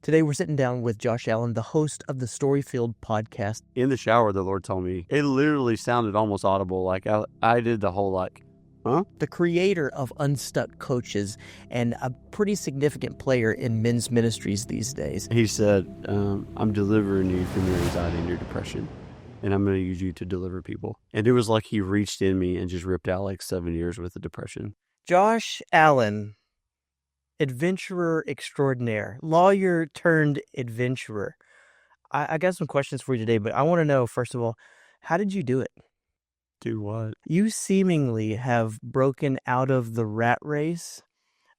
Today we're sitting down with Josh Allen, the host of the Storyfield podcast. In the shower, the Lord told me, it literally sounded almost audible. Like I did the whole huh? The creator of Unstuck Coaches and a pretty significant player in men's ministries these days. He said, I'm delivering you from your anxiety and your depression, and I'm going to use you to deliver people. And it was like he reached in me and just ripped out like 7 years with the depression. Josh Allen, adventurer extraordinaire, lawyer turned adventurer. I got some questions for you today, but I want to know, first of all, how did you do it? Do what? You seemingly have broken out of the rat race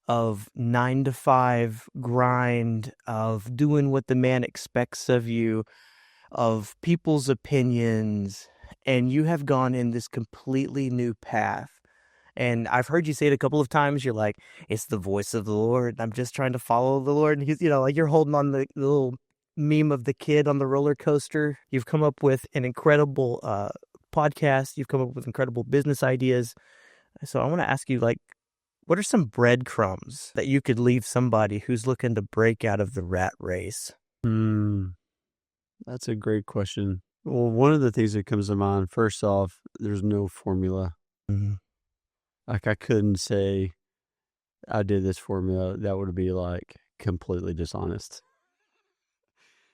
of 9-to-5 grind, of doing what the man expects of you, of people's opinions, and you have gone in this completely new path. And I've heard you say it a couple of times. You're like, it's the voice of the Lord. I'm just trying to follow the Lord. And he's, like you're holding on the little meme of the kid on the roller coaster. You've come up with an incredible podcast. You've come up with incredible business ideas. So I want to ask you, what are some breadcrumbs that you could leave somebody who's looking to break out of the rat race? That's a great question. Well, one of the things that comes to mind, first off, there's no formula. Mm-hmm. Like I couldn't say I did this formula. That would be like completely dishonest.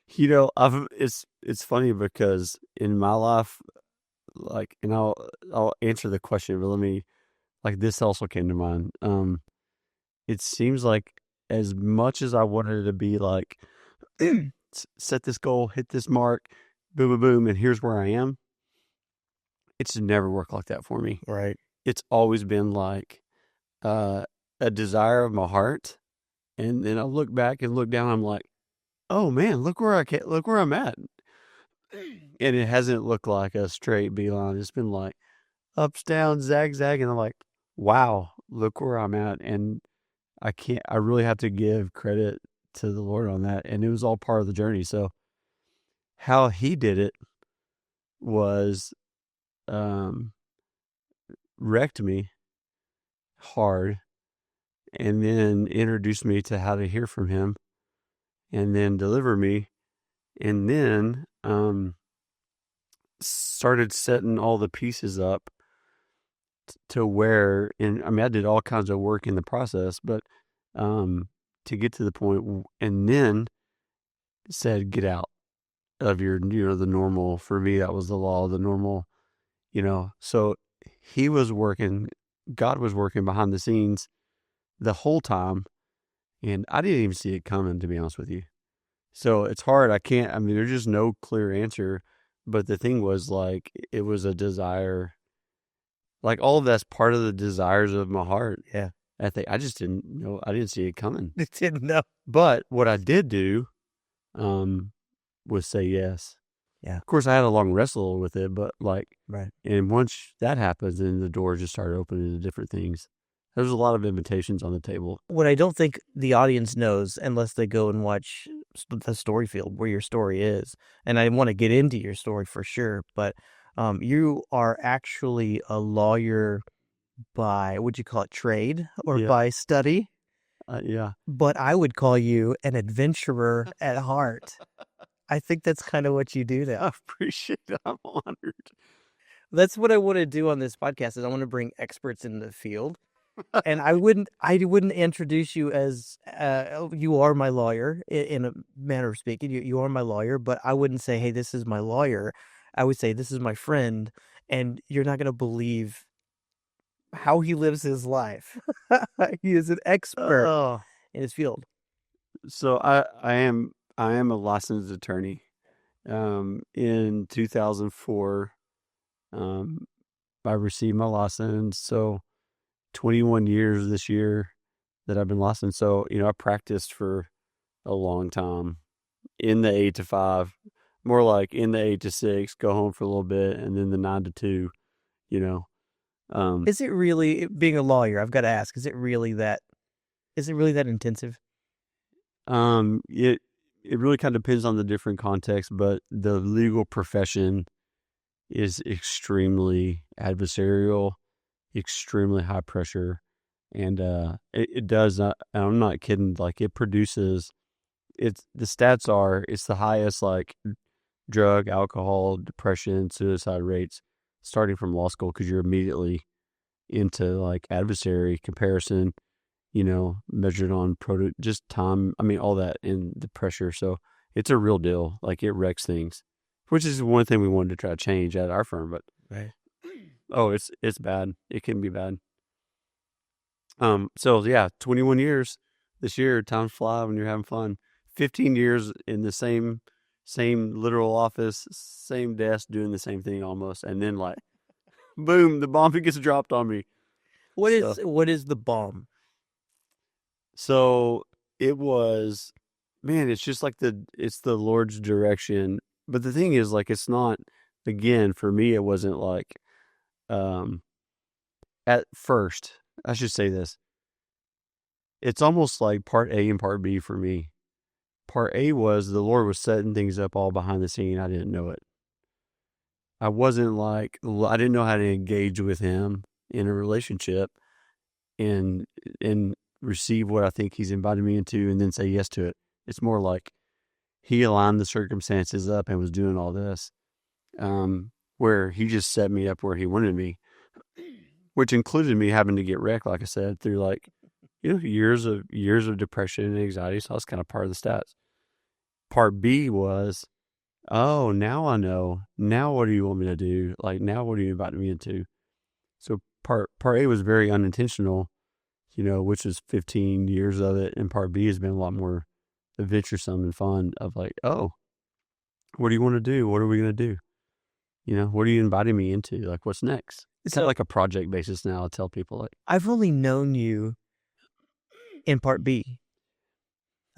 It's funny because in my life, and I'll answer the question, but let me, this also came to mind. It seems like as much as I wanted to be like, set this goal, hit this mark, boom, boom, boom, and here's where I am. It's never worked like that for me. Right. It's always been like a desire of my heart, and then I look back and look down. I'm like, oh man, look where I'm at, and it hasn't looked like a straight beeline. It's been like ups, downs, zag, and I'm like, wow, look where I'm at, and I really have to give credit to the Lord on that, and it was all part of the journey. So how He did it was, wrecked me hard, and then introduced me to how to hear from Him, and then deliver me, and then started setting all the pieces up to where, and I did all kinds of work in the process, but to get to the point, and then said, get out of your, the normal. For me, that was the law, the normal, so He was working, God was working behind the scenes the whole time, and I didn't even see it coming, to be honest with you. So it's hard. There's just no clear answer, but the thing was, it was a desire, all of that's part of the desires of my heart. Yeah. I just didn't know. I didn't see it coming. I didn't know. But what I did do was say yes. Yeah. Of course, I had a long wrestle with it, but right. And once that happens, then the doors just started opening to different things. There's a lot of invitations on the table. What I don't think the audience knows, unless they go and watch the Storyfield, where your story is, and I want to get into your story for sure, but you are actually a lawyer by, would you call it trade or by study? Yeah. But I would call you an adventurer at heart. I think that's kind of what you do now. I appreciate it. I'm honored. That's what I want to do on this podcast, is I want to bring experts in the field. And I wouldn't introduce you as you are my lawyer in a manner of speaking. You are my lawyer, but I wouldn't say, hey, this is my lawyer. I would say, this is my friend, and you're not going to believe how he lives his life. He is an expert in his field. So I am a licensed attorney. In 2004, I received my license. So 21 years this year that I've been licensed. So, I practiced for a long time in the 8 to 5, more like in the 8 to 6, go home for a little bit, and then the 9 to 2, Is it really, being a lawyer, I've got to ask, is it really that intensive? It really kind of depends on the different context, but the legal profession is extremely adversarial, extremely high pressure, and it does not, I'm not kidding, it produces it's the stats are it's the highest like drug, alcohol, depression, suicide rates starting from law school because you're immediately into like adversary comparison, measured on just time. I mean, all that and the pressure. So it's a real deal. Like it wrecks things, which is one thing we wanted to try to change at our firm. But Right. oh, it's bad. It can be bad. So yeah, 21 years this year. Time fly when you're having fun. 15 years in the same literal office, same desk, doing the same thing almost, and then like, boom, the bomb gets dropped on me. What is the bomb? So it was, man, it's just like it's the Lord's direction. But the thing is, like, it's not, again, for me, it wasn't like, at first, I should say this. It's almost like part A and part B for me. Part A was the Lord was setting things up all behind the scene. I didn't know it. I wasn't like, I didn't know how to engage with him in a relationship and receive what I think he's invited me into and then say yes to it. It's more like he aligned the circumstances up and was doing all this, where he just set me up where he wanted me, which included me having to get wrecked, like I said, through like, years of depression and anxiety. So that's kind of part of the stats. Part B was, oh, now I know. Now what do you want me to do? Like, now what are you inviting me into? So part A was very unintentional, which was 15 years of it. And part B has been a lot more adventuresome and fun of like, oh, what do you want to do? What are we going to do? What are you inviting me into? Like, what's next? It's kind of like a project basis now. I tell people like, I've only known you in part B.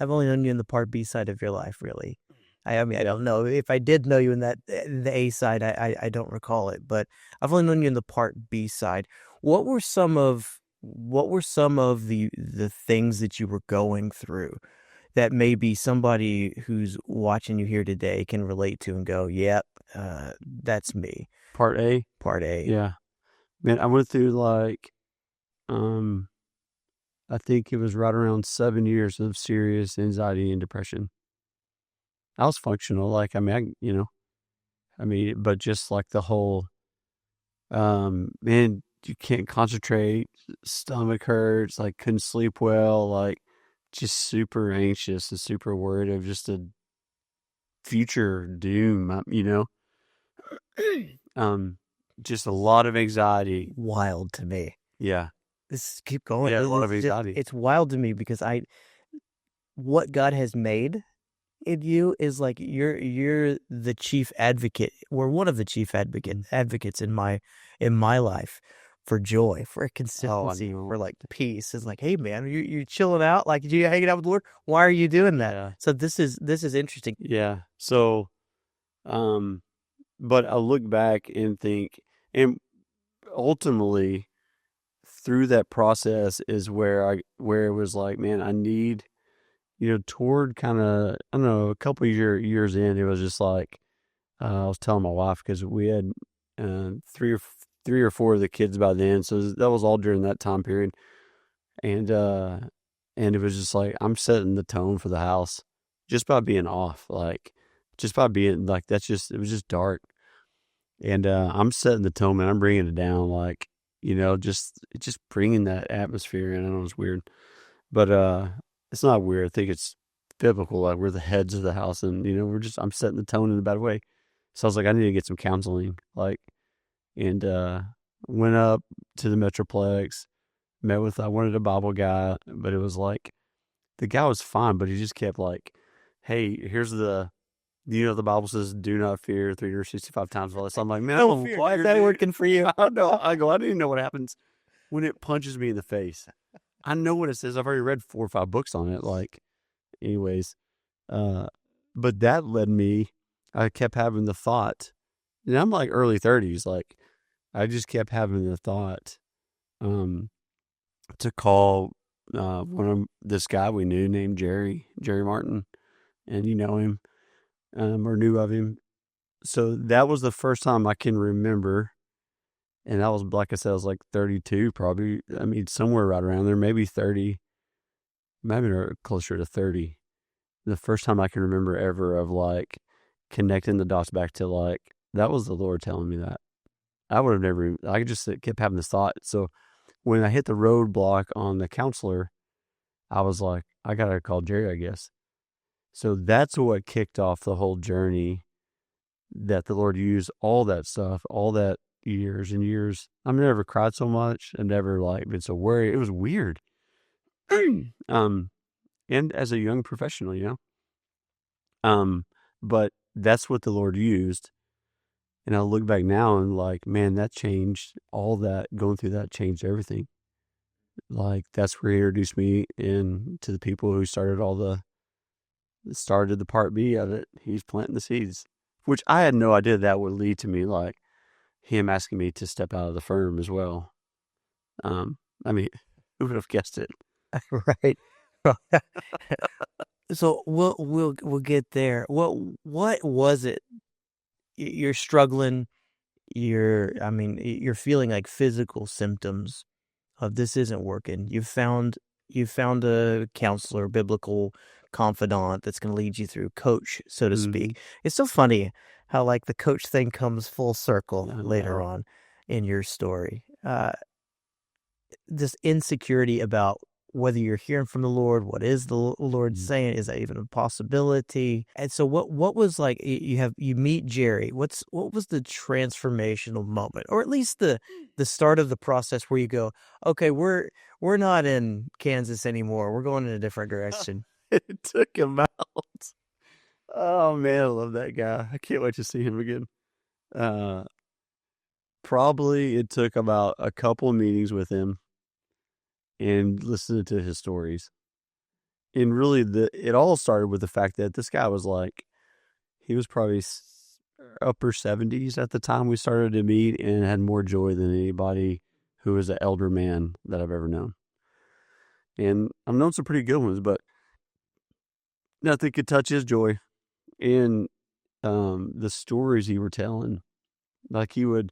I've only known you in the part B side of your life, really. I mean, I don't know if I did know you in the A side. I don't recall it, but I've only known you in the part B side. What were some of the things that you were going through that maybe somebody who's watching you here today can relate to and go, "Yep, that's me." part A. Part A. Yeah, man, I went through like, I think it was right around 7 years of serious anxiety and depression. I was functional, like, I mean, but just like the whole, man, you can't concentrate, stomach hurts, like couldn't sleep well, like just super anxious and super worried of just a future doom, just a lot of anxiety. Wild to me. Yeah. Keep going. Yeah, a lot of anxiety. It's wild to me because what God has made in you is like you're the chief advocate. We're one of the chief advocates in my life for joy, for consistency, for like peace. It's like, hey man, you're chilling out, like you hanging out with the Lord. Why are you doing that? Yeah. So this is interesting. Yeah. So, but I look back and think, and ultimately through that process is where it was like, man, I need, toward kind of, I don't know, a couple of years in, it was just like, I was telling my wife because we had three or four of the kids by then, so that was all during that time period, and it was just like I'm setting the tone for the house just by being off, like just by being like it was just dark, and I'm setting the tone, and I'm bringing it down, like just bringing that atmosphere in. I know it's weird, but it's not weird. I think it's biblical. Like we're the heads of the house, and I'm setting the tone in a bad way. So I was like, I need to get some counseling, like, and went up to the Metroplex, I wanted a Bible guy, but it was like the guy was fine, but he just kept like, hey, here's the Bible says, do not fear 365 times. So I'm like, man, Why is that working for you? I know. I go, I didn't know what happens when it punches me in the face. I know what it says. I've already read 4 or 5 books on it. Like, anyways, but that led me, I kept having the thought, and I'm like early 30s, like I just kept having the thought, to call, this guy we knew named Jerry Martin, and you know him, or knew of him. So that was the first time I can remember. And that was, like I said, I was like 32, probably. I mean, somewhere right around there, maybe 30, maybe closer to 30. the first time I can remember ever of like connecting the dots back to like, that was the Lord telling me that. I would have never, I just kept having this thought. So when I hit the roadblock on the counselor, I was like, I got to call Jerry, I guess. So that's what kicked off the whole journey, that the Lord used all that stuff, all that years and years. I've never cried so much. I've never like been so worried. It was weird. And as a young professional, but that's what the Lord used. And I look back now and like, man, that changed all that. Going through that changed everything. Like that's where he introduced me in to the people who started the part B of it. He's planting the seeds, which I had no idea that would lead to me like him asking me to step out of the firm as well. I mean, who would have guessed it? Right. So we'll get there. What was it? You're struggling. You're feeling like physical symptoms of this isn't working. You found a counselor, biblical confidant that's going to lead you through, coach, so to speak. It's so funny how like the coach thing comes full circle later on in your story. This insecurity about whether you're hearing from the Lord, what is the Lord saying? Is that even a possibility? And so what was like, you meet Jerry. What was the transformational moment, or at least the start of the process where you go, okay, we're not in Kansas anymore. We're going in a different direction. It took him out. Oh man, I love that guy. I can't wait to see him again. Probably it took about a couple of meetings with him and listening to his stories. And really, it all started with the fact that this guy was like, he was probably upper 70s at the time we started to meet, and had more joy than anybody who was an elder man that I've ever known. And I've known some pretty good ones, but nothing could touch his joy. And the stories he were telling, like he would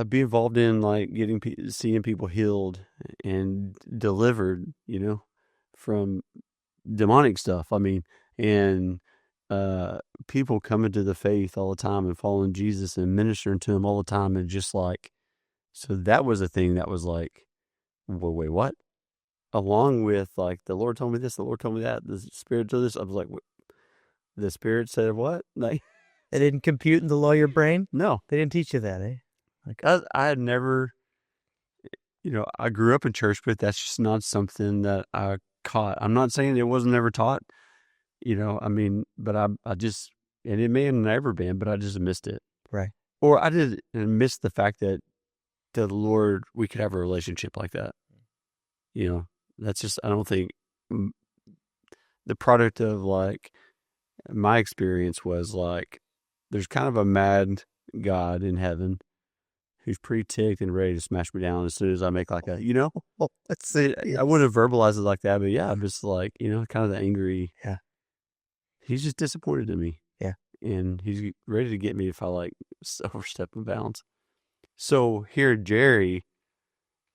be involved in like seeing people healed and delivered, from demonic stuff. I mean, and people coming to the faith all the time and following Jesus and ministering to him all the time, and just like, so that was a thing that was like, well, wait, what? Along with like, the Lord told me this, the Lord told me that, the Spirit told this. I was like, the Spirit said what? Like, They didn't compute in the lawyer brain? no, They didn't teach you that, eh? like I had never, I grew up in church, but that's just not something that I caught. I'm not saying it wasn't ever taught, but I just, and it may have never been, but I just missed it. Right. Or I did miss the fact that the Lord, we could have a relationship like that. That's just, I don't think the product of like, my experience was like, there's kind of a mad God in heaven who's pretty ticked and ready to smash me down as soon as I make like a, let's say, I wouldn't verbalize it like that, but yeah, I'm just like, kind of the angry. Yeah. He's just disappointed in me. Yeah. And he's ready to get me if I like overstep the bounds. So here, Jerry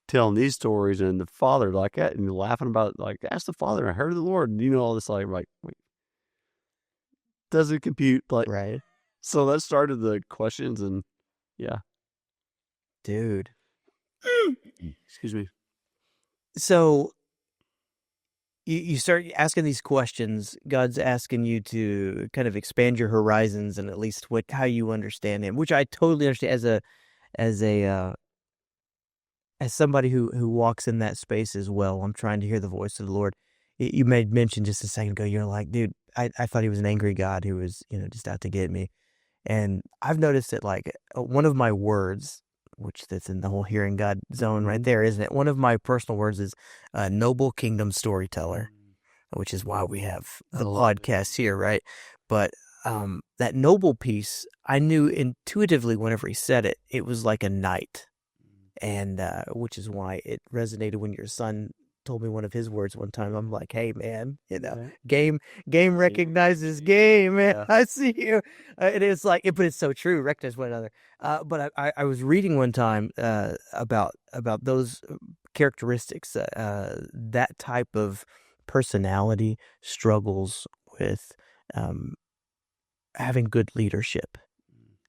telling these stories, and the father like that, and laughing about like, ask the father, I heard the Lord, and all this, like wait, doesn't compute, like, right. So that started the questions, and yeah. Dude. Excuse me. So you start asking these questions. God's asking you to kind of expand your horizons, and at least how you understand him, which I totally understand as somebody who walks in that space as well. I'm trying to hear the voice of the Lord. You made mention just a second ago, you're like, dude, I thought he was an angry God who was, just out to get me. And I've noticed that like one of my words, which that's in the whole hearing God zone right there, isn't it? One of my personal words is noble kingdom storyteller, which is why we have the podcast here, right? But that noble piece, I knew intuitively whenever he said it, it was like a knight. And which is why it resonated when your son told me one of his words one time. I'm like, hey man, game recognizes game, man. Yeah. I see you. It is like, but it's so true. Recognize one another. But I was reading one time about those characteristics, that type of personality struggles with having good leadership.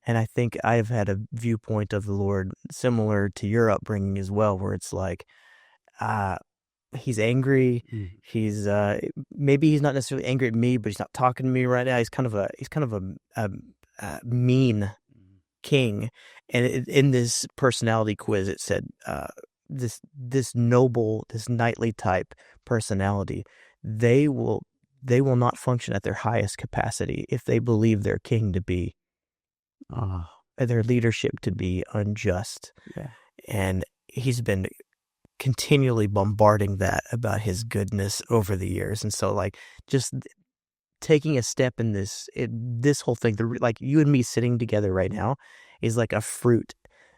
And I think I've had a viewpoint of the Lord similar to your upbringing as well, where it's like, he's angry. He's maybe he's not necessarily angry at me, but he's not talking to me right now. He's kind of a mean king. And in this personality quiz, it said this noble, this knightly type personality, they will not function at their highest capacity if they believe their king to be their leadership to be unjust. Yeah. And he's been continually bombarding that about his goodness over the years. And so like just taking a step in this whole thing, like you and me sitting together right now is like a fruit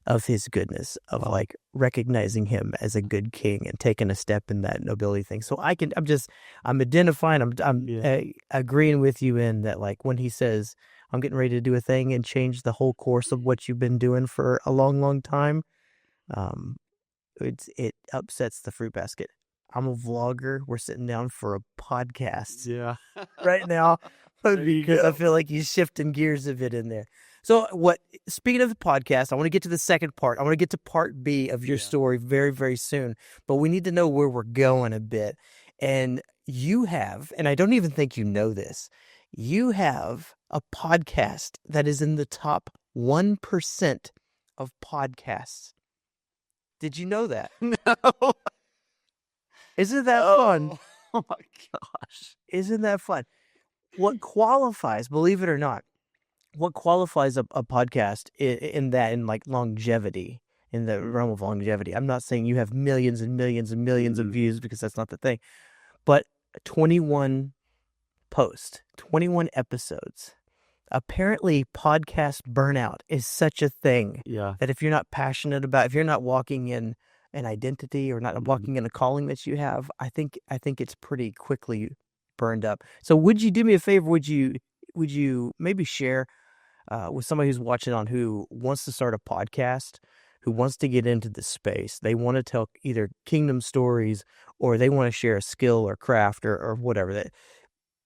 of his goodness, of like recognizing him as a good king and taking a step in that nobility thing. So I'm identifying, I'm agreeing with you in that, like when he says, I'm getting ready to do a thing and change the whole course of what you've been doing for a long, long time. It upsets the fruit basket. I'm a vlogger. We're sitting down for a podcast right now because I feel like he's shifting gears a bit in there. So speaking of the podcast, I want to get to the second part. I want to get to part B of your story very, very soon, but we need to know where we're going a bit. And you have, and I don't even think you know this, you have a podcast that is in the top 1% of podcasts. Did you know that? No. Isn't that fun? Oh my gosh. Isn't that fun? What qualifies, believe it or not, what qualifies a podcast in like longevity, in the realm of longevity? I'm not saying you have millions and millions and millions of views, because that's not the thing, but 21 posts, 21 episodes. Apparently podcast burnout is such a thing that if you're not passionate about, if you're not walking in an identity or not walking in a calling that you have, I think it's pretty quickly burned up. So would you do me a favor? Would you maybe share with somebody who's watching on, who wants to start a podcast, who wants to get into the space, they want to tell either kingdom stories, or they want to share a skill or craft or whatever, that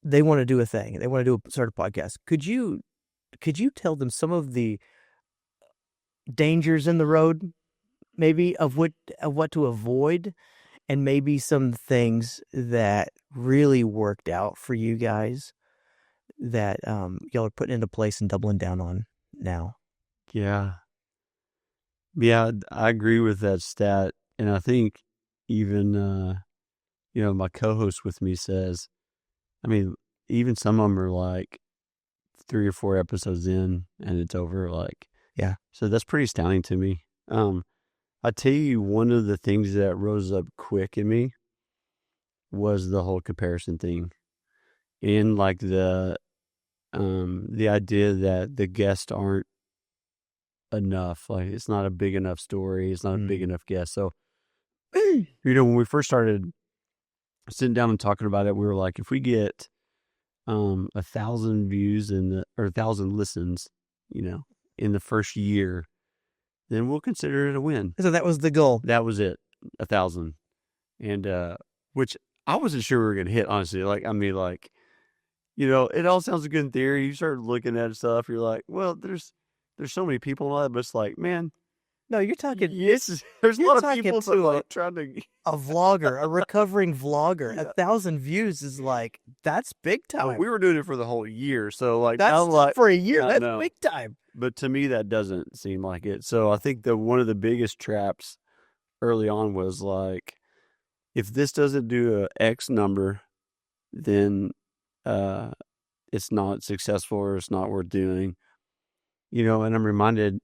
they want to do a thing, they want to start a podcast. Could you tell them some of the dangers in the road, maybe of what to avoid, and maybe some things that really worked out for you guys that y'all are putting into place and doubling down on now? Yeah, I agree with that stat, and I think even my co-host with me says, I mean, even some of them are like 3 or 4 episodes in and it's over. Like, so that's pretty astounding to me. I tell you, one of the things that rose up quick in me was the whole comparison thing, and like the idea that the guests aren't enough. Like, it's not a big enough story. It's not a big enough guest. So, when we first started sitting down and talking about it, we were like, if we get 1,000 views or 1,000 listens, in the first year, then we'll consider it a win. So that was the goal. That was it, 1,000, and which I wasn't sure we were gonna hit, honestly. Like, I mean, like, it all sounds good in theory. You start looking at stuff, you're like, well, there's so many people on it, but it's like, man. No, you're talking. Yes, there's a lot of people that like trying to. A vlogger, a recovering vlogger, 1,000 views is like, that's big time. Well, we were doing it for the whole year, so like that's like, for a year. That's big time. But to me, that doesn't seem like it. So I think that one of the biggest traps early on was like, if this doesn't do a X number, then it's not successful, or it's not worth doing. And I'm reminded,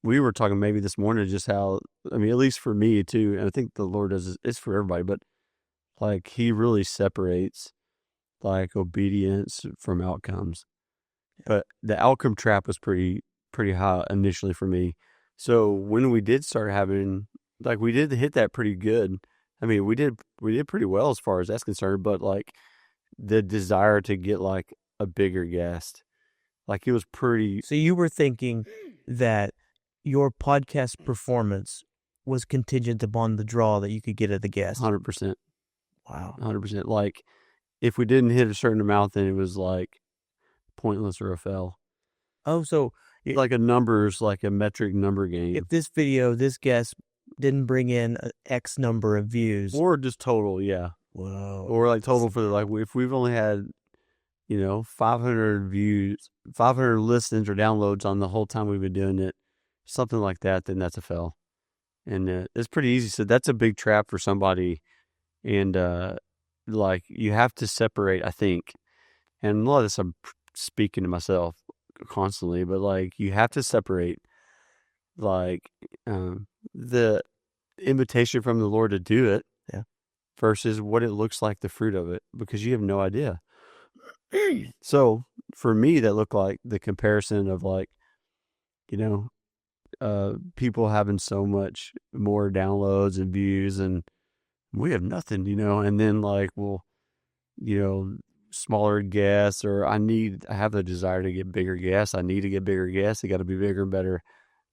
we were talking maybe this morning just how, I mean, at least for me too, and I think the Lord does, it's for everybody, but like, he really separates like obedience from outcomes. But the outcome trap was pretty high initially for me. So when we did start having, like, we did hit that pretty good. I mean, we did pretty well as far as that's concerned, but like the desire to get like a bigger guest, like, it was pretty. So you were thinking that your podcast performance was contingent upon the draw that you could get at the guest. 100%. Wow. 100%. Like, if we didn't hit a certain amount, then it was like pointless or a fail. Oh, so Like a numbers, like a metric number game. if this video, this guest didn't bring in X number of views. Or just total, yeah. Whoa. Or like total for like, if we've only had, 500 views, 500 listens or downloads on the whole time we've been doing it, something like that, then that's a fail. And it's pretty easy. So that's a big trap for somebody. And like, you have to separate, I think. And a lot of this I'm speaking to myself constantly, but like, you have to separate like the invitation from the Lord to do it, yeah, versus what it looks like, the fruit of it, because you have no idea. So for me, that looked like the comparison of like, people having so much more downloads and views, and we have nothing, and then like, well, smaller guests, or I have the desire to get bigger guests. I need to get bigger guests. They got to be bigger and better.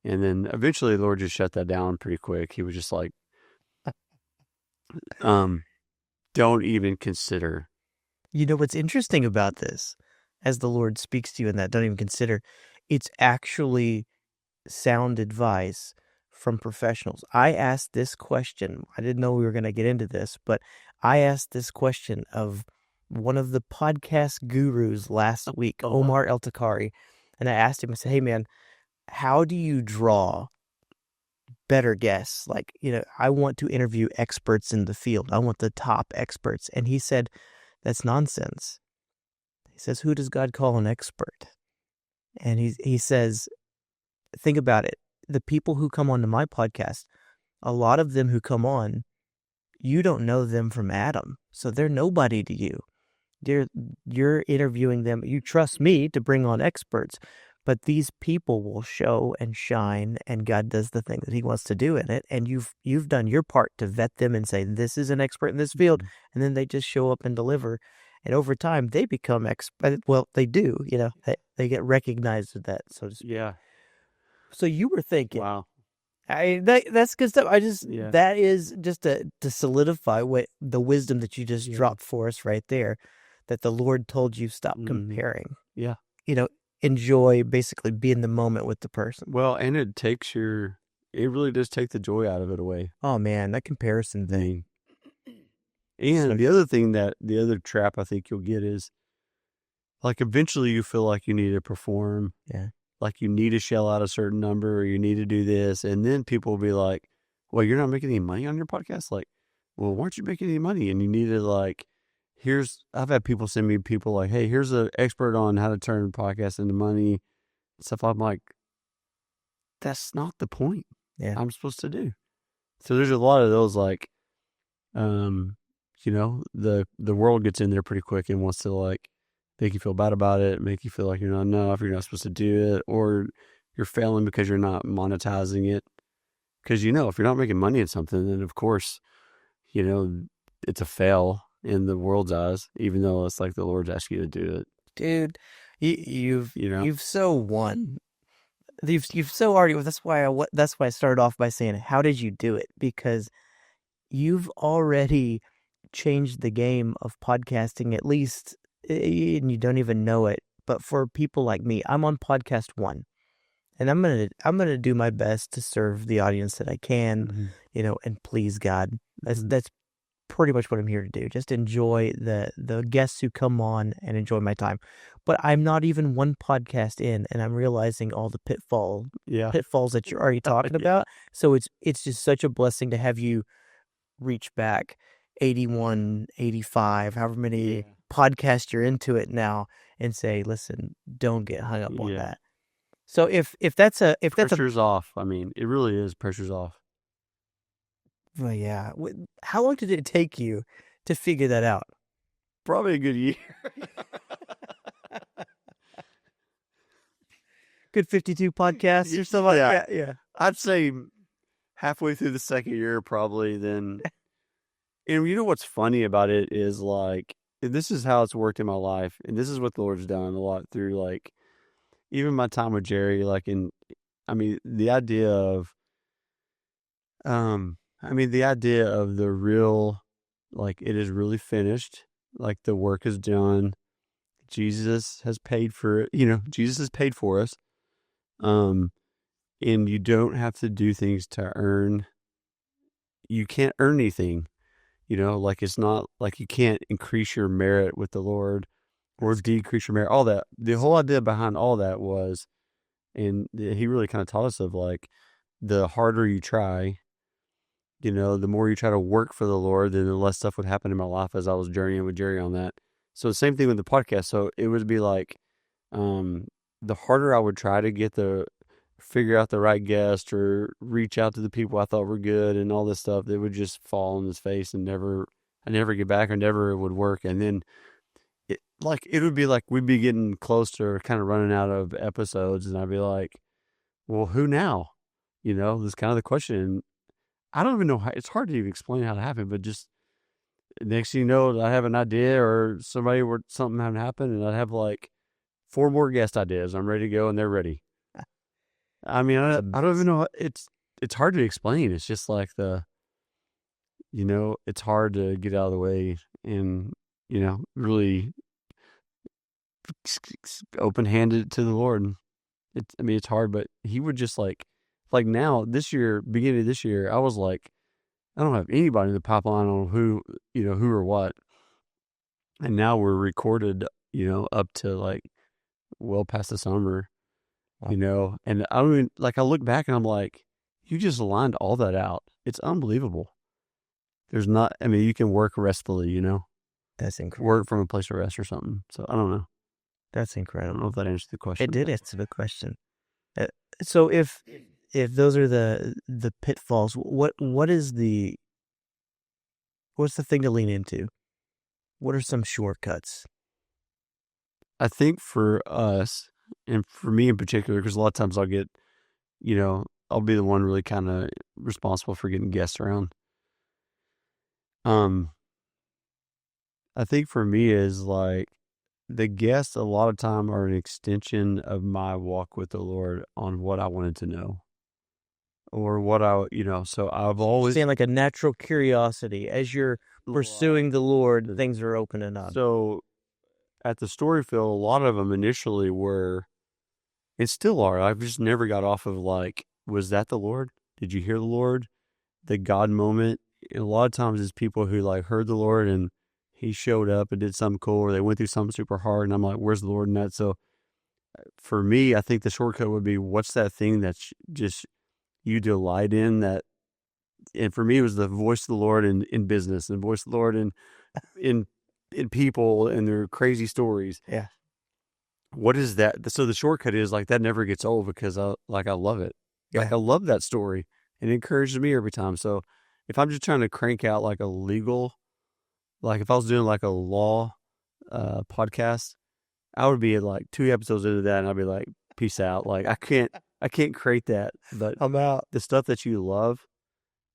And then eventually the Lord just shut that down pretty quick. He was just like, don't even consider. You know what's interesting about this, as the Lord speaks to you in that, don't even consider, it's actually sound advice from professionals. I asked this question. I didn't know we were going to get into this, but I asked this question of one of the podcast gurus last week, Omar El-Takari, and I asked him, I said, hey man, how do you draw better guests? Like, I want to interview experts in the field. I want the top experts. And he said, that's nonsense. He says, who does God call an expert? And he says, think about it. The people who come onto my podcast, a lot of them who come on, you don't know them from Adam. So they're nobody to you. You're interviewing them. You trust me to bring on experts, but these people will show and shine, and God does the thing that he wants to do in it. And you've done your part to vet them and say, this is an expert in this field. And then they just show up and deliver. And over time, they become expert. Well, they do, they get recognized at that. So yeah. So you were thinking, wow, that's good stuff. That is just to solidify what the wisdom that you just dropped for us right there, that the Lord told you stop comparing. Yeah. Enjoy basically be in the moment with the person. Well, and it really does take the joy out of it away. Oh man, that comparison thing. And the other trap I think you'll get is, like, eventually you feel like you need to perform. Yeah. Like you need to shell out a certain number, or you need to do this. And then people will be like, well, you're not making any money on your podcast? Like, well, weren't you making any money? And you need to like, I've had people send me people like, hey, here's an expert on how to turn podcasts into money and stuff. I'm like, that's not the point. Yeah. I'm supposed to do. So there's a lot of those, like, the world gets in there pretty quick and wants to like make you feel bad about it, make you feel like you're not enough, you're not supposed to do it, or you're failing because you're not monetizing it. Because, if you're not making money at something, then of course, it's a fail in the world's eyes, even though it's like the Lord's asking you to do it. Dude, you've so won. You've so already. That's why I started off by saying, how did you do it? Because you've already changed the game of podcasting, at least, and you don't even know it. But for people like me, I'm on podcast 1, and I'm gonna do my best to serve the audience that I can, and please God. That's pretty much what I'm here to do. Just enjoy the guests who come on and enjoy my time. But I'm not even one podcast in, and I'm realizing all the pitfalls that you're already talking about. So it's just such a blessing to have you reach back 81, 85, however many podcasts you're into it now, and say, listen, don't get hung up on that. So if pressure's off. I mean, it really is. Pressure's off. Well, yeah. How long did it take you to figure that out? Probably a good year. Good 52 podcasts or something like that. Yeah. I'd say halfway through the second year, probably. Then, and you know what's funny about it is, like, this is how it's worked in my life, and this is what the Lord's done a lot through, like, even my time with Jerry. Like, the idea of I mean, the idea of the real, like, it is really finished, like the work is done. Jesus has paid for it. Jesus has paid for us. Um, and you don't have to do things to earn. You can't earn anything. Like it's not like you can't increase your merit with the Lord or decrease your merit. All that. The whole idea behind all that was, and he really kind of taught us of like, the harder you try, the more you try to work for the Lord, then the less stuff would happen in my life as I was journeying with Jerry on that. So the same thing with the podcast. So it would be like, um, the harder I would try to figure out the right guest or reach out to the people I thought were good and all this stuff, it would just fall on his face and I never get back or never would work. And then it would be like we'd be getting close to kind of running out of episodes, and I'd be like, well, who now? This kind of the question. I don't even know how, it's hard to even explain how it happened, but just next thing you know, I have an idea or something hadn't happened, and I have like 4 more guest ideas. I'm ready to go, and they're ready. I mean, I don't even know. It's hard to explain. It's just like it's hard to get out of the way and, really open-handed to the Lord. It's hard, but he would just like now this year, beginning of this year, I was like, I don't have anybody in the pipeline on who or what. And now we're recorded, up to like well past the summer, and I don't even, like, I look back and I'm like, you just lined all that out. It's unbelievable. You can work restfully, That's incredible. Work from a place of rest or something. So I don't know. That's I incredible. don't know if that answered the question. It did answer the question. So if those are the pitfalls, what's the thing to lean into? What are some shortcuts? I think for us, and for me in particular, because a lot of times I'll get, I'll be the one really kind of responsible for getting guests around. I think for me is like, the guests a lot of time are an extension of my walk with the Lord on what I wanted to know. Or what so I've always saying like a natural curiosity as you're pursuing the Lord, things are opening up. So at the Storyfield, a lot of them initially were, and still are. I've just never got off of like, was that the Lord? Did you hear the Lord? The God moment. And a lot of times it's people who like heard the Lord and he showed up and did something cool, or they went through something super hard, and I'm like, where's the Lord in that? So for me, I think the shortcut would be, what's that thing that just you delight in, that, and for me, it was the voice of the Lord in business, and voice of the Lord in people and their crazy stories. Yeah. What is that? So the shortcut is like, that never gets old, because I love it. Yeah. Like, I love that story, and it encourages me every time. So if I'm just trying to crank out like a legal, like if I was doing like a law podcast, I would be like 2 episodes into that, and I'd be like, peace out. Like, I can't create that, but I'm out. The stuff that you love,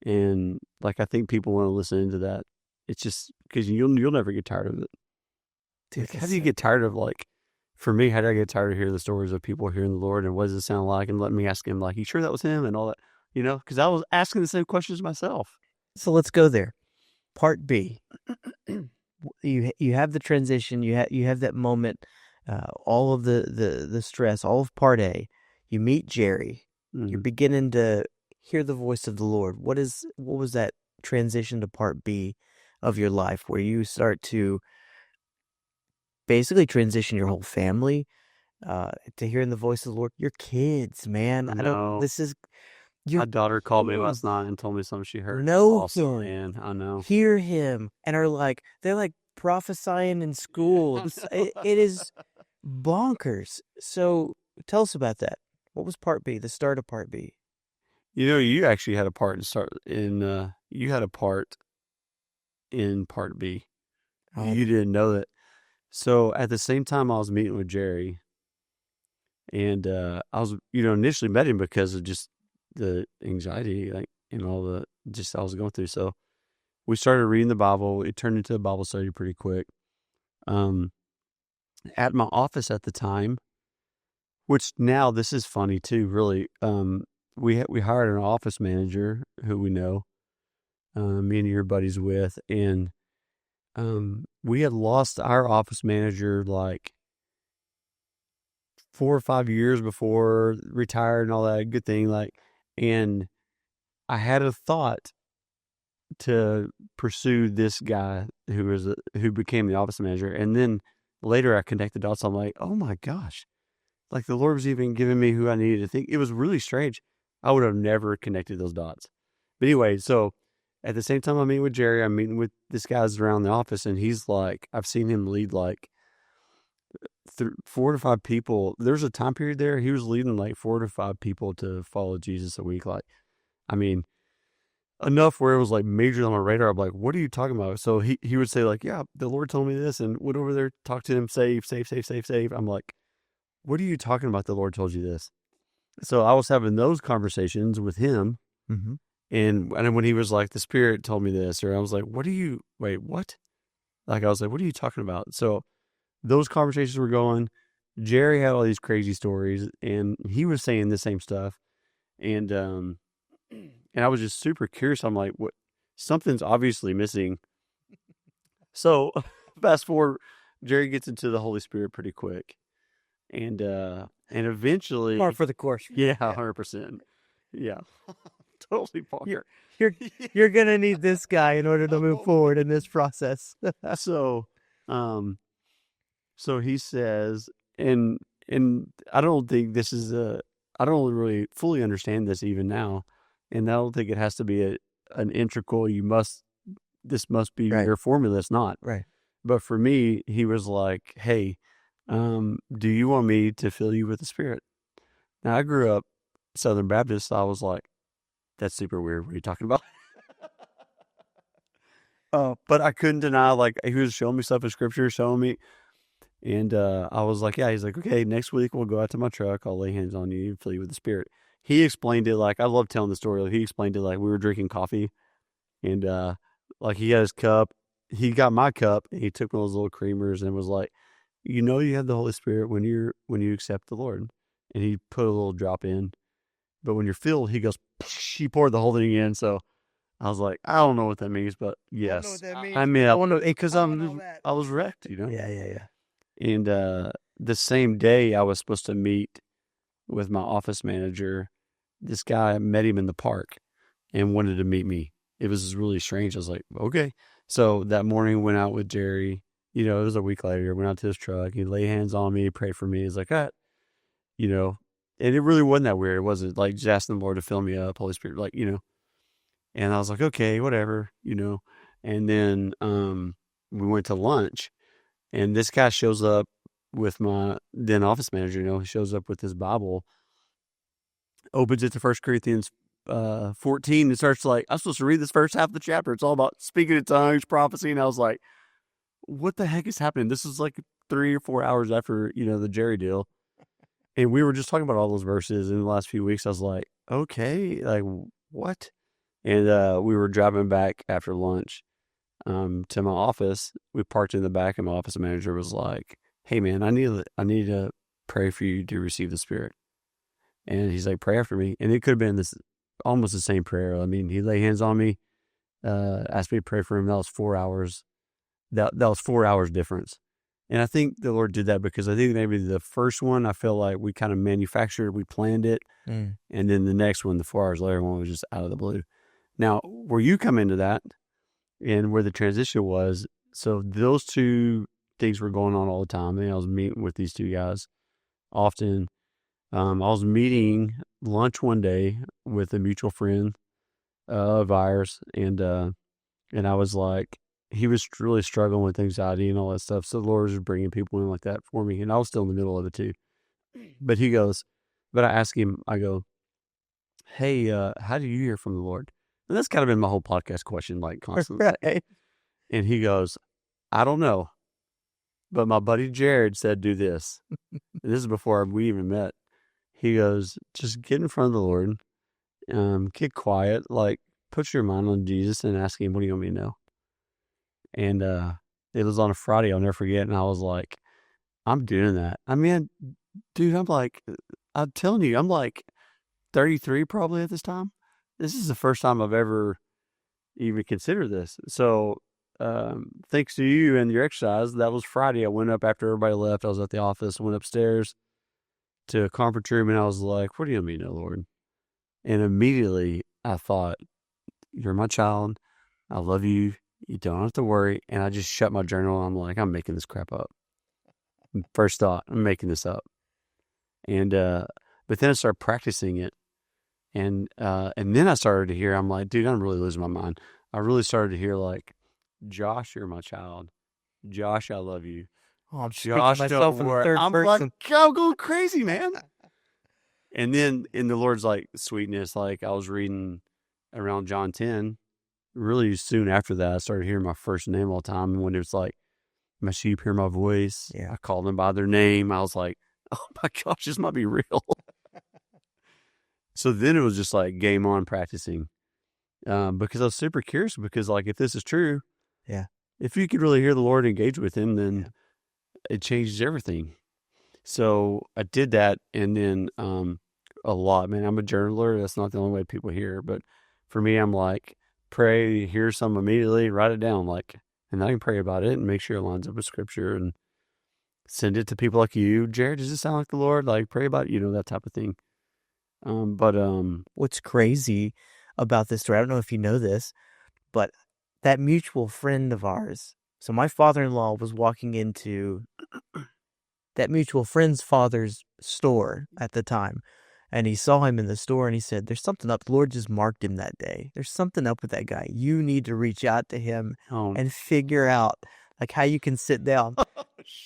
and like, I think people want to listen into that. It's just because you'll never get tired of it. Dude, Like, how do you get tired of, like, for me, how do I get tired of hearing the stories of people hearing the Lord, and what does it sound like, and let me ask him, like, you sure that was him, and all that, because I was asking the same questions myself. So let's go there. Part B. You have the transition. You have that moment. All of the stress. All of part A. You meet Jerry. Mm-hmm. You're beginning to hear the voice of the Lord. What was that transition to part B of your life, where you start to basically transition your whole family to hearing the voice of the Lord? Your kids, man. My daughter called me last night and told me something she heard. No, awesome, man. I know. Hear him, and they're like prophesying in school. It is bonkers. So tell us about that. What was part B? The start of part B. You actually had a part you had a part in part B. You didn't know that. So at the same time I was meeting with Jerry, and I was, initially met him because of just the anxiety, like, all the just I was going through. So we started reading the Bible. It turned into a Bible study pretty quick. At my office at the time, which now, this is funny too, really. we hired an office manager who we know, me and your buddies with, and we had lost our office manager like 4 or 5 years before, retired and all that good thing, like, and I had a thought to pursue this guy who became the office manager, and then later I connected dots. I'm like, oh my gosh, like the Lord was even giving me who I needed to think. It was really strange. I would have never connected those dots. But anyway, so at the same time I'm meeting with Jerry, I'm meeting with this guy's around the office, and he's like, I've seen him lead like 4 to 5 people. There's a time period there he was leading like 4 to 5 people to follow Jesus a week. Like, I mean, enough where it was like major on my radar. I'm like, what are you talking about? So he would say like, yeah, the Lord told me this, and went over there, talk to him, save. I'm like, what are you talking about? The Lord told you this. So I was having those conversations with him. Mm-hmm. And when he was like, the Spirit told me this, or I was like, wait, what? Like, I was like, what are you talking about? So those conversations were going. Jerry had all these crazy stories, and he was saying the same stuff. And I was just super curious. I'm like, what? Something's obviously missing. So fast forward, Jerry gets into the Holy Spirit pretty quick. And eventually, Par for the course. yeah, 100%. Yeah, totally par. You're gonna need this guy in order to move forward in this process. So he says, and I don't think this is I don't really fully understand this even now, and I don't think it has to be an integral. This must be Right. your formula. It's not. Right. But for me, he was like, hey, do you want me to fill you with the Spirit? Now, I grew up Southern Baptist. So I was like, that's super weird. What are you talking about? But I couldn't deny, like, he was showing me stuff in Scripture, showing me. And I was like, yeah. He's like, okay, next week we'll go out to my truck. I'll lay hands on you and fill you with the Spirit. He explained it like, I love telling the story. Like, he explained it like we were drinking coffee. And like, he got his cup. He got my cup, and he took one of those little creamers and was like, you have the Holy Spirit when you accept the Lord. And he put a little drop in. But when you're filled, he goes, he poured the whole thing in. So I was like, I don't know what that means, but yes. I mean, I want to, because I was wrecked, you know? Yeah. And the same day I was supposed to meet with my office manager, this guy, met him in the park and wanted to meet me. It was really strange. I was like, okay. So that morning went out with Jerry. You know, it was a week later. Went out to his truck. He laid hands on me, prayed for me. He's like, you know, and it really wasn't that weird. It wasn't like just asking the Lord to fill me up, Holy Spirit, like, you know. And I was like, okay, whatever, you know. And then we went to lunch, and this guy shows up with my then office manager. You know, he shows up with his Bible, opens it to 1 Corinthians 14, and starts like, I'm supposed to read this first half of the chapter. It's all about speaking in tongues, prophecy. And I was like, what the heck is happening? This is like 3 or 4 hours after, you know, the Jerry deal. And we were just talking about all those verses in the last few weeks. I was like, okay, like what? And we were driving back after lunch to my office. We parked in the back, and my office manager was like, hey man, I need to pray for you to receive the Spirit. And he's like, pray after me. And it could have been this almost the same prayer. I mean, he laid hands on me, asked me to pray for him. That was 4 hours. That was 4 hours difference. And I think the Lord did that because I think maybe the first one, I feel like we kind of manufactured, we planned it. And then the next one, the 4 hours later one, was just out of the blue. Now, where you come into that and where the transition was, so those two things were going on all the time. And I was meeting with these two guys often. I was meeting lunch one day with a mutual friend of ours, and I was like, he was really struggling with anxiety and all that stuff. So the Lord was bringing people in like that for me, and I was still in the middle of it too. But he goes, but I asked him, I go, hey, how did you hear from the Lord? And that's kind of been my whole podcast question, like constantly. Right. And he goes, I don't know, but my buddy Jared said, do this. And this is before we even met. He goes, just get in front of the Lord, get quiet, like put your mind on Jesus and ask him, what do you want me to know? And it was on a Friday, I'll never forget. And I was like, I'm doing that. I mean, dude, I'm telling you, I'm like, 33 probably at this time. This is the first time I've ever even considered this. So, thanks to you and your exercise, that was Friday. I went up after everybody left. I was at the office, went upstairs to a conference room, and I was like, what do you mean, oh Lord? And immediately I thought, you're my child. I love you. You don't have to worry. And I just shut my journal. I'm like, I'm making this crap up. First thought, I'm making this up. And, but then I started practicing it. And then I started to hear, I'm like, dude, I'm really losing my mind. I really started to hear like, Josh, you're my child. Josh, I love you. Oh, I'm speaking Josh, myself don't in worry. third I'm person. like, I'm going crazy, man. And then in the Lord's like sweetness, like I was reading around John 10. Really soon after that, I started hearing my first name all the time. And when it was like, my sheep hear my voice, I called them by their name. I was like, oh my gosh, this might be real. So then it was just like game on practicing. Because I was super curious because like, if this is true, if you could really hear the Lord and engage with him, then it changes everything. So I did that. And then, a lot, man, I'm a journaler. That's not the only way people hear, but for me, I'm like, pray, hear something immediately, write it down, like, and I can pray about it and make sure it lines up with scripture and send it to people like you. Jared, does this sound like the Lord? Like, pray about it, that type of thing. But what's crazy about this story, I don't know if you know this, but that mutual friend of ours, so my father-in-law was walking into that mutual friend's father's store at the time, and he saw him in the store, and he said, there's something up. The Lord just marked him that day. There's something up with that guy. You need to reach out to him and figure out like how you can sit down.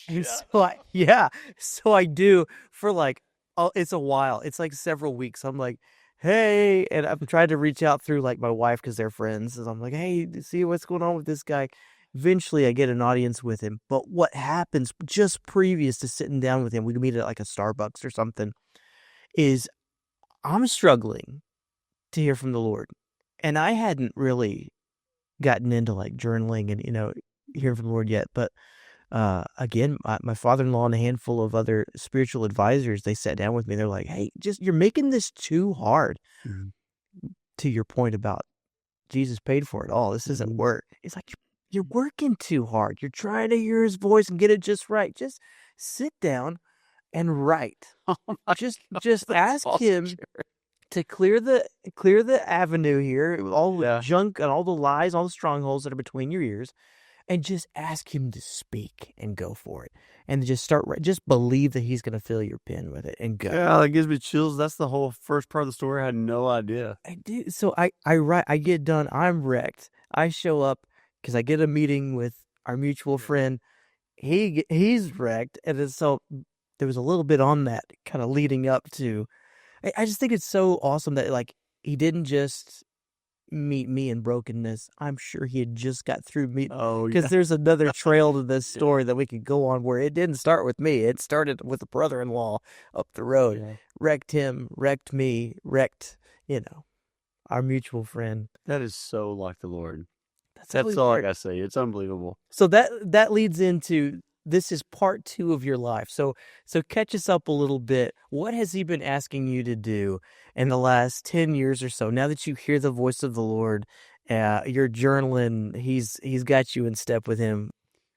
And so I do for like, it's a while. It's like several weeks. I'm like, hey, and I've tried to reach out through like my wife because they're friends. And I'm like, hey, see what's going on with this guy. Eventually, I get an audience with him. But what happens just previous to sitting down with him, we can meet at like a Starbucks or something, is I'm struggling to hear from the Lord. And I hadn't really gotten into like journaling and, hearing from the Lord yet. But again, my father-in-law and a handful of other spiritual advisors, they sat down with me. They're like, hey, you're making this too hard. Mm-hmm. To your point about Jesus paid for it all. This isn't work. It's like, you're working too hard. You're trying to hear his voice and get it just right. Just sit down and write. Just ask him to clear the avenue here, all the junk and all the lies, all the strongholds that are between your ears, and just ask him to speak and go for it. And just believe that he's going to fill your pen with it and go. Yeah, that gives me chills. That's the whole first part of the story. I had no idea. I do. So I write, I get done. I'm wrecked. I show up because I get a meeting with our mutual friend. He's wrecked. And then, so there was a little bit on that kind of leading up to, I just think it's so awesome that like, he didn't just meet me in brokenness. I'm sure he had just got through me. Because there's another trail to this story that we could go on where it didn't start with me. It started with a brother-in-law up the road. Yeah. Wrecked him, wrecked me, wrecked, our mutual friend. That is so like the Lord. That's all I gotta say. It's unbelievable. So that leads into, this is part 2 of your life. So catch us up a little bit. What has he been asking you to do in the last 10 years or so? Now that you hear the voice of the Lord, you're journaling, he's got you in step with him.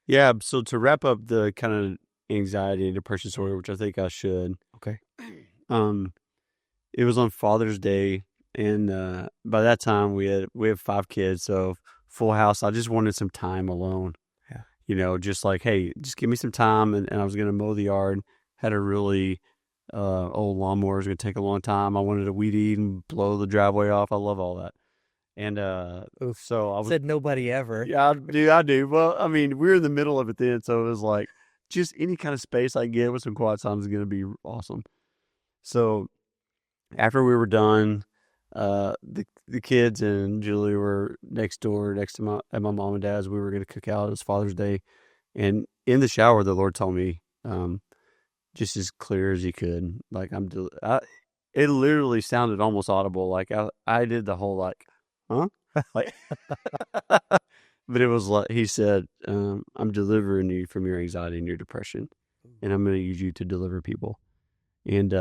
Yeah. So to wrap up the kind of anxiety and depression story, which I think I should. Okay. It was on Father's Day, and by that time we have 5 kids, so full house. I just wanted some time alone. Just like, hey, just give me some time. And I was going to mow the yard. Had a really old lawnmower. It was going to take a long time. I wanted to weed eat and blow the driveway off. I love all that. And so I said nobody ever. Yeah, I do. Well, I mean, we were in the middle of it then. So it was like, just any kind of space I get with some quiet time is going to be awesome. So after we were done, the kids and Julie were next door, next to my mom and dad's. We were going to cook out. It was Father's Day, and in the shower, the Lord told me, just as clear as he could, like it literally sounded almost audible. Like I did the whole like, huh, like, but it was like he said, I'm delivering you from your anxiety and your depression, and I'm going to use you to deliver people, and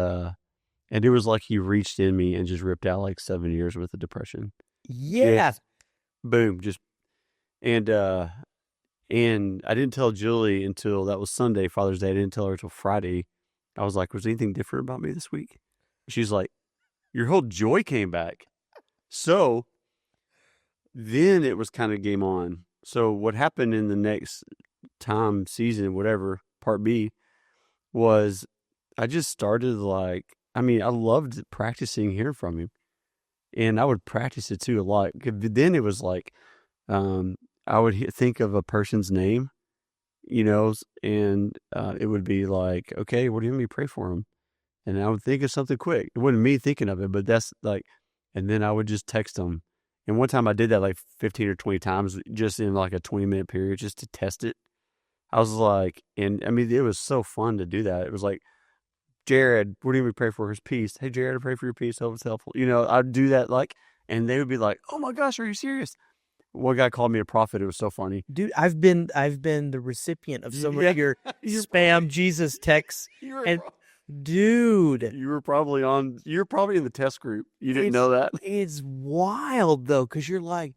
And it was like he reached in me and just ripped out like 7 years worth of depression. Yeah. Just boom, just and I didn't tell Julie until that was Sunday, Father's Day. I didn't tell her until Friday. I was like, was anything different about me this week? She's like, your whole joy came back. So then it was kind of game on. So what happened in the next time, season, whatever, part B, was I just started I loved practicing hearing from him. And I would practice it too a lot. Then it was like, I would think of a person's name, and it would be like, okay, what do you want me to pray for him? And I would think of something quick. It wasn't me thinking of it, but that's like, and then I would just text them. And one time I did that like 15 or 20 times just in like a 20-minute period just to test it. I was like, and I mean, it was so fun to do that. It was like, Jared, what do you want me to pray for his peace? Hey, Jared, I pray for your peace. Hope it's helpful. I'd do that and they would be like, oh my gosh, are you serious? One guy called me a prophet. It was so funny. Dude, I've been the recipient of some of your spam Jesus texts. Dude, you're probably in the test group. You didn't know that? It's wild though, because you're like,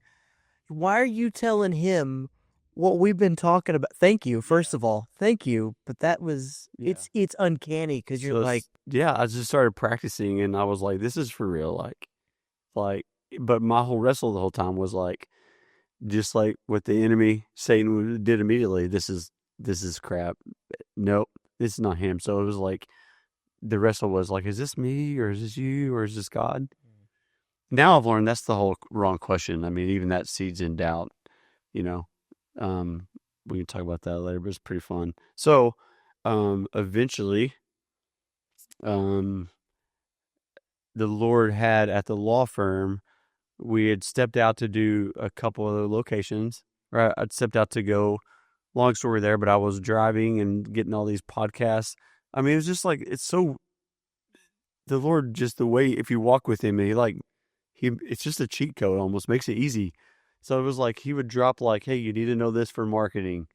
why are you telling him what we've been talking about? Thank you, first of all. Thank you. But that was it's uncanny because you're like, I just started practicing and I was like, this is for real. But my whole wrestle the whole time was like, just like what the enemy Satan did immediately. This is crap. Nope, this is not him. So it was like the wrestle was like, is this me or is this you or is this God? Now I've learned that's the whole wrong question. I mean, even that seeds in doubt. We can talk about that later, but it's pretty fun. So eventually, the Lord had at the law firm. We had stepped out to do a couple of locations. Right, I'd stepped out to go. Long story there, but I was driving and getting all these podcasts. I mean, it was just like, it's so, the Lord, just the way, if you walk with him, it's just a cheat code, almost makes it easy. So it was like, he would drop like, hey, you need to know this for marketing.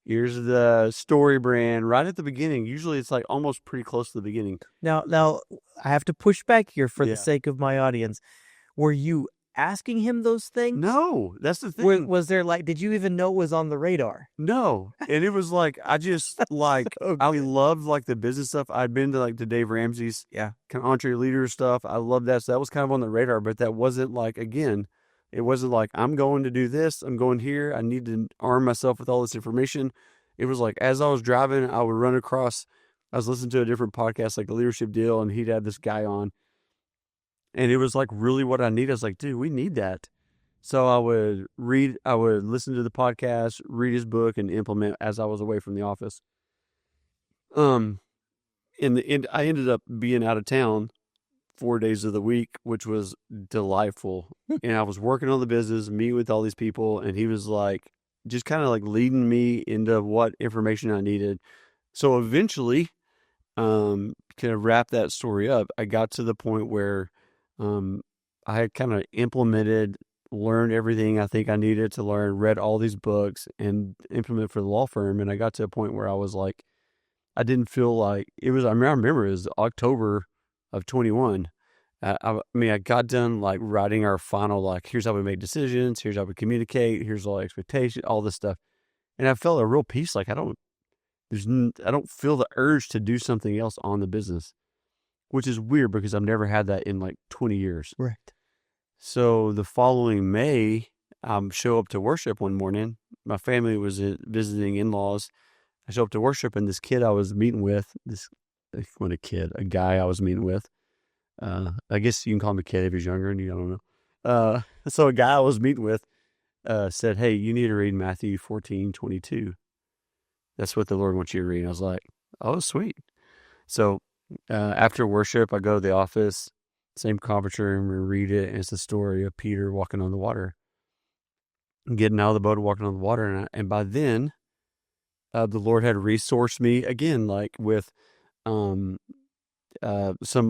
Here's the story brand right at the beginning. Usually it's like almost pretty close to the beginning. Now I have to push back here for the sake of my audience. Were you asking him those things? No, that's the thing. Was there did you even know it was on the radar? No. And it was like, I just I loved like the business stuff. I'd been to like the Dave Ramsey's kind of entre leader stuff. I loved that. So that was kind of on the radar, but that wasn't like, again, it wasn't like, I'm going to do this. I'm going here. I need to arm myself with all this information. It was like, as I was driving, I would run across, I was listening to a different podcast, like the Leadership Deal, and he'd have this guy on. And it was like really what I need. I was like, dude, we need that. So I would listen to the podcast, read his book, and implement as I was away from the office. In the end, I ended up being out of town 4 days of the week, which was delightful. And I was working on the business, meeting with all these people, and he was like, just kind of like leading me into what information I needed. So eventually, kind of wrap that story up, I got to the point where I had kind of learned everything I think I needed to learn, read all these books and implement for the law firm. And I got to a point where I was like, I didn't feel like it was, I remember it was October of 21. I got done like writing our final, like, here's how we make decisions. Here's how we communicate. Here's all expectation, all this stuff. And I felt a real peace. Like I don't feel the urge to do something else on the business, which is weird because I've never had that in like 20 years. Right. So the following May, show up to worship one morning. My family was visiting in-laws. I show up to worship, and this kid I was meeting with, a guy I was meeting with, I guess you can call him a kid if he's younger and you don't know. So a guy I was meeting with said, hey, you need to read Matthew 14:22. That's what the Lord wants you to read. I was like, oh, sweet. So after worship, I go to the office, same conference room, and read it. And it's the story of Peter walking on the water, getting out of the boat and walking on the water. And by then, the Lord had resourced me again, like with some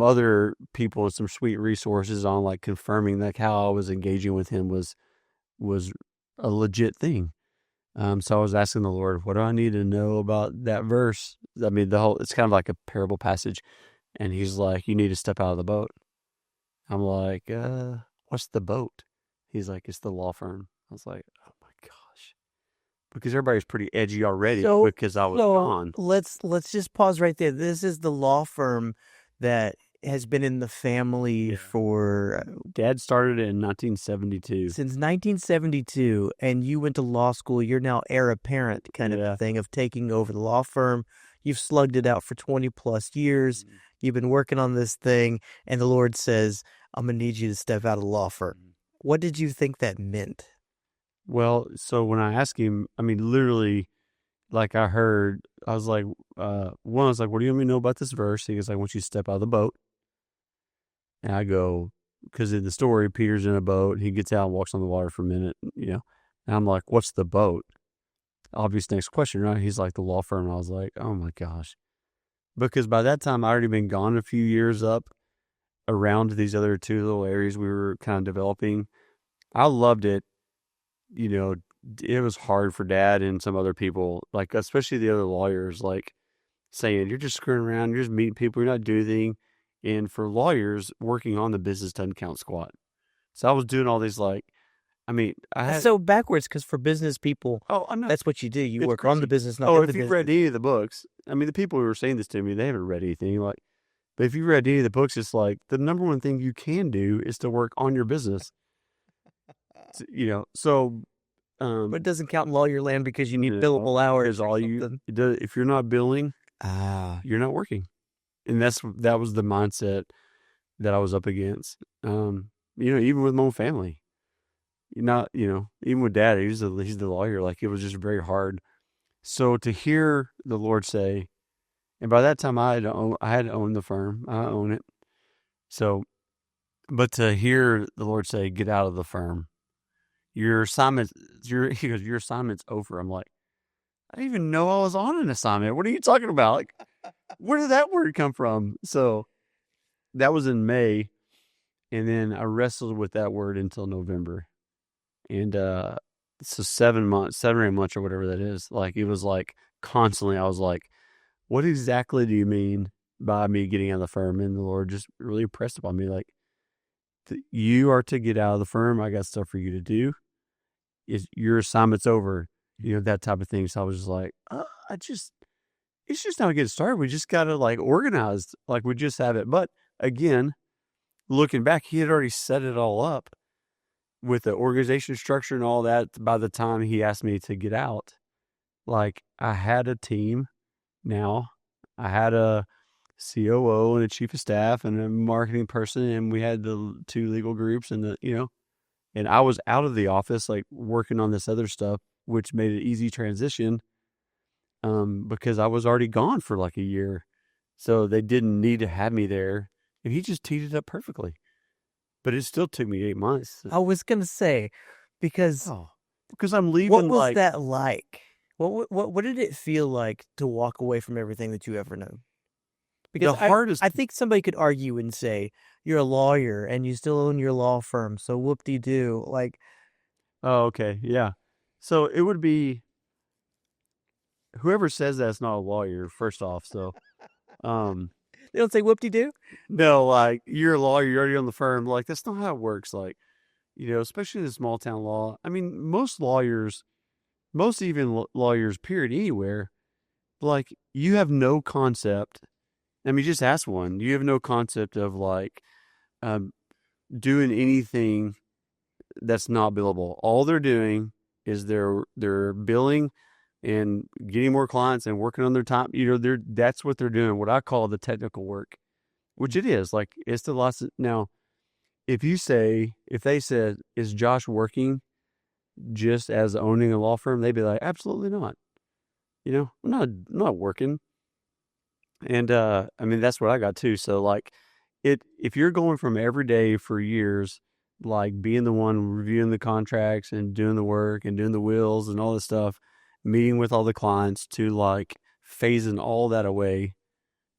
other people and some sweet resources on like confirming like how I was engaging with him was a legit thing. So I was asking the Lord, what do I need to know about that verse? I mean, it's kind of like a parable passage. And he's like, you need to step out of the boat. I'm like, what's the boat? He's like, it's the law firm. I was like, oh my gosh. Because everybody's pretty edgy already So, because I was so gone. let's just pause right there. This is the law firm that has been in the family for Dad started it in 1972. since 1972, and you went to law school. You're now heir apparent kind of a thing of taking over the law firm. You've slugged it out for 20 plus years. You've been working on this thing, and the Lord says, I'm going to need you to step out of the law firm. What did you think that meant? Well, so when I asked him, I mean, literally, like I heard, I was like, one, I was like, what do you want me to know about this verse? He goes, I want you to step out of the boat. And I go, because in the story, Peter's in a boat. He gets out and walks on the water for a minute, And I'm like, what's the boat? Obvious next question, right? He's like, the law firm. And I was like, oh my gosh. Because by that time, I already been gone a few years up around these other two little areas we were kind of developing. I loved it. It was hard for Dad and some other people, like especially the other lawyers, like saying, you're just screwing around, you're just meeting people, you're not doing anything. And for lawyers, working on the business doesn't count squat. So I was doing all these, like, I mean, That's so backwards, because for business people, that's what you do. You work on the business, not in the business. If you've read any of the books, I mean, the people who were saying this to me, they haven't read anything. Like, but if you read any of the books, it's like the number one thing you can do is to work on your business. But it doesn't count in lawyer land because you need billable hours. If you're not billing, you're not working, and that was the mindset that I was up against. Even with my own family, even with Dad, he's the lawyer. Like, it was just very hard. So to hear the Lord say, and by that time I had owned the firm. I own it. So, but to hear the Lord say, get out of the firm. Your assignment's over. I'm like, I didn't even know I was on an assignment. What are you talking about? Like, where did that word come from? So that was in May. And then I wrestled with that word until November. And so 7 or 8 months or whatever that is. Like, it was like constantly, I was like, what exactly do you mean by me getting out of the firm? And the Lord just really impressed upon me, like, you are to get out of the firm. I got stuff for you to do. Your assignment's over, that type of thing. So I was just like, it's just now getting started. We just got to, like, organize, like we just have it. But again, looking back, he had already set it all up with the organization structure and all that. By the time he asked me to get out, like, I had a team now. I had a COO and a chief of staff and a marketing person, and we had the 2 legal groups and and I was out of the office, like, working on this other stuff, which made it easy transition, because I was already gone for like a year. So they didn't need to have me there. And he just teed it up perfectly. But it still took me 8 months. I was going to say, because I'm leaving. What was that like? What did it feel like to walk away from everything that you ever known? Because I think somebody could argue and say, you're a lawyer and you still own your law firm, so whoop-de-doo. Like, oh, okay, yeah. So it would be, whoever says that's not a lawyer, first off. So, they don't say whoop-de-doo? No, like, you're a lawyer, you're already on the firm. Like, that's not how it works. Like, especially in the small town law. I mean, most lawyers, period, anywhere, like, you have no concept. I mean, just ask one. You have no concept of, like, doing anything that's not billable. All they're doing is they're billing and getting more clients and working on their time. That's what they're doing. What I call the technical work, which it is. Like, it's the lots of, now, if they said, is Josh working just as owning a law firm? They'd be like, absolutely not. I'm not working. And, I mean, that's what I got too. So, like, if you're going from every day for years, like, being the one reviewing the contracts and doing the work and doing the wills and all this stuff, meeting with all the clients, to, like, phasing all that away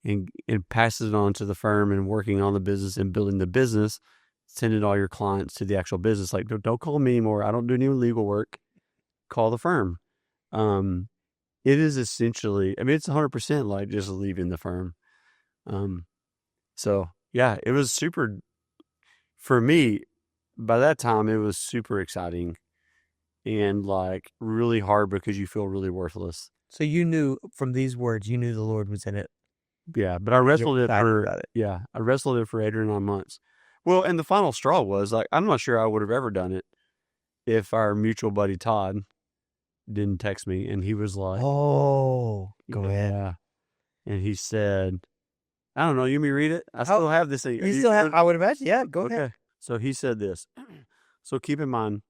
and passes it on to the firm and working on the business and building the business, sending all your clients to the actual business. Like, don't call me anymore. I don't do any legal work. Call the firm. It is essentially, I mean, it's 100% like just leaving the firm. So yeah, it was super, for me, by that time, it was super exciting and like really hard because you feel really worthless. So you knew from these words, you knew the Lord was in it. Yeah, but I You're wrestled it excited for, about it. yeah, I wrestled it for 8 or 9 months. Well, and the final straw was like, I'm not sure I would have ever done it if our mutual buddy Todd didn't text me, and he was like, Oh, go ahead. yeah. And he said, I don't know, you want me to read it? I How still have this. you still have? I would imagine. Yeah, go ahead. Okay. So he said this. So keep in mind,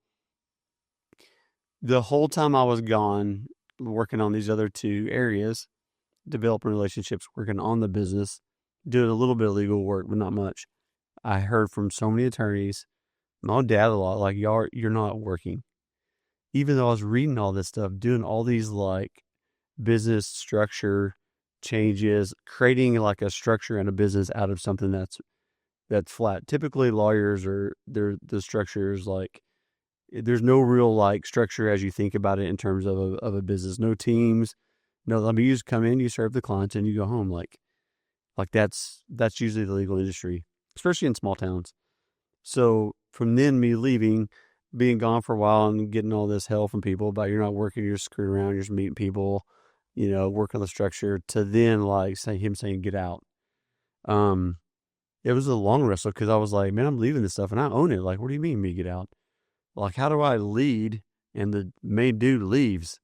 the whole time I was gone working on these other two areas, developing relationships, working on the business, doing a little bit of legal work, but not much. I heard from so many attorneys, my dad a lot, like, you're not working. Even though I was reading all this stuff, doing all these like business structure changes, creating like a structure and a business out of something that's flat. Typically lawyers are the structure is like, there's no real like structure as you think about it in terms of a business. No teams. No, I mean, you just come in, you serve the clients, and you go home. Like that's usually the legal industry, especially in small towns. So from then me leaving, being gone for a while and getting all this hell from people about you're not working, you're screwing around, you're just meeting people, work on the structure, to then like him saying get out. Um, it was a long wrestle because I was like, man, I'm leaving this stuff and I own it. Like, what do you mean me get out? Like, how do I lead and the main dude leaves?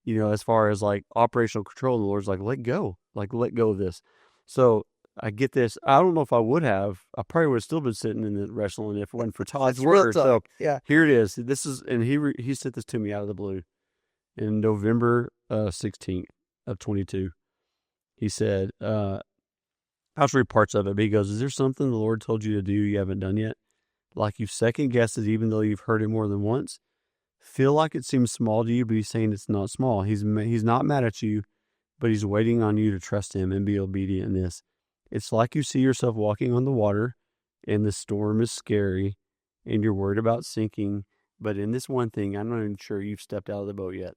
As far as like operational control, the Lord's like, let go of this. So I get this. I don't know if I would have. I probably would have still been sitting in the wrestling if it wasn't for Todd's word. So Yeah. here it is. This is, and he sent this to me out of the blue in November 16th of 22. He said, I'll read parts of it, but he goes, is there something the Lord told you to do you haven't done yet? Like you've second guessed it even though you've heard it more than once? Feel like it seems small to you, but he's saying it's not small. He's not mad at you, but he's waiting on you to trust him and be obedient in this. It's like you see yourself walking on the water and the storm is scary and you're worried about sinking. But in this one thing, I'm not even sure you've stepped out of the boat yet.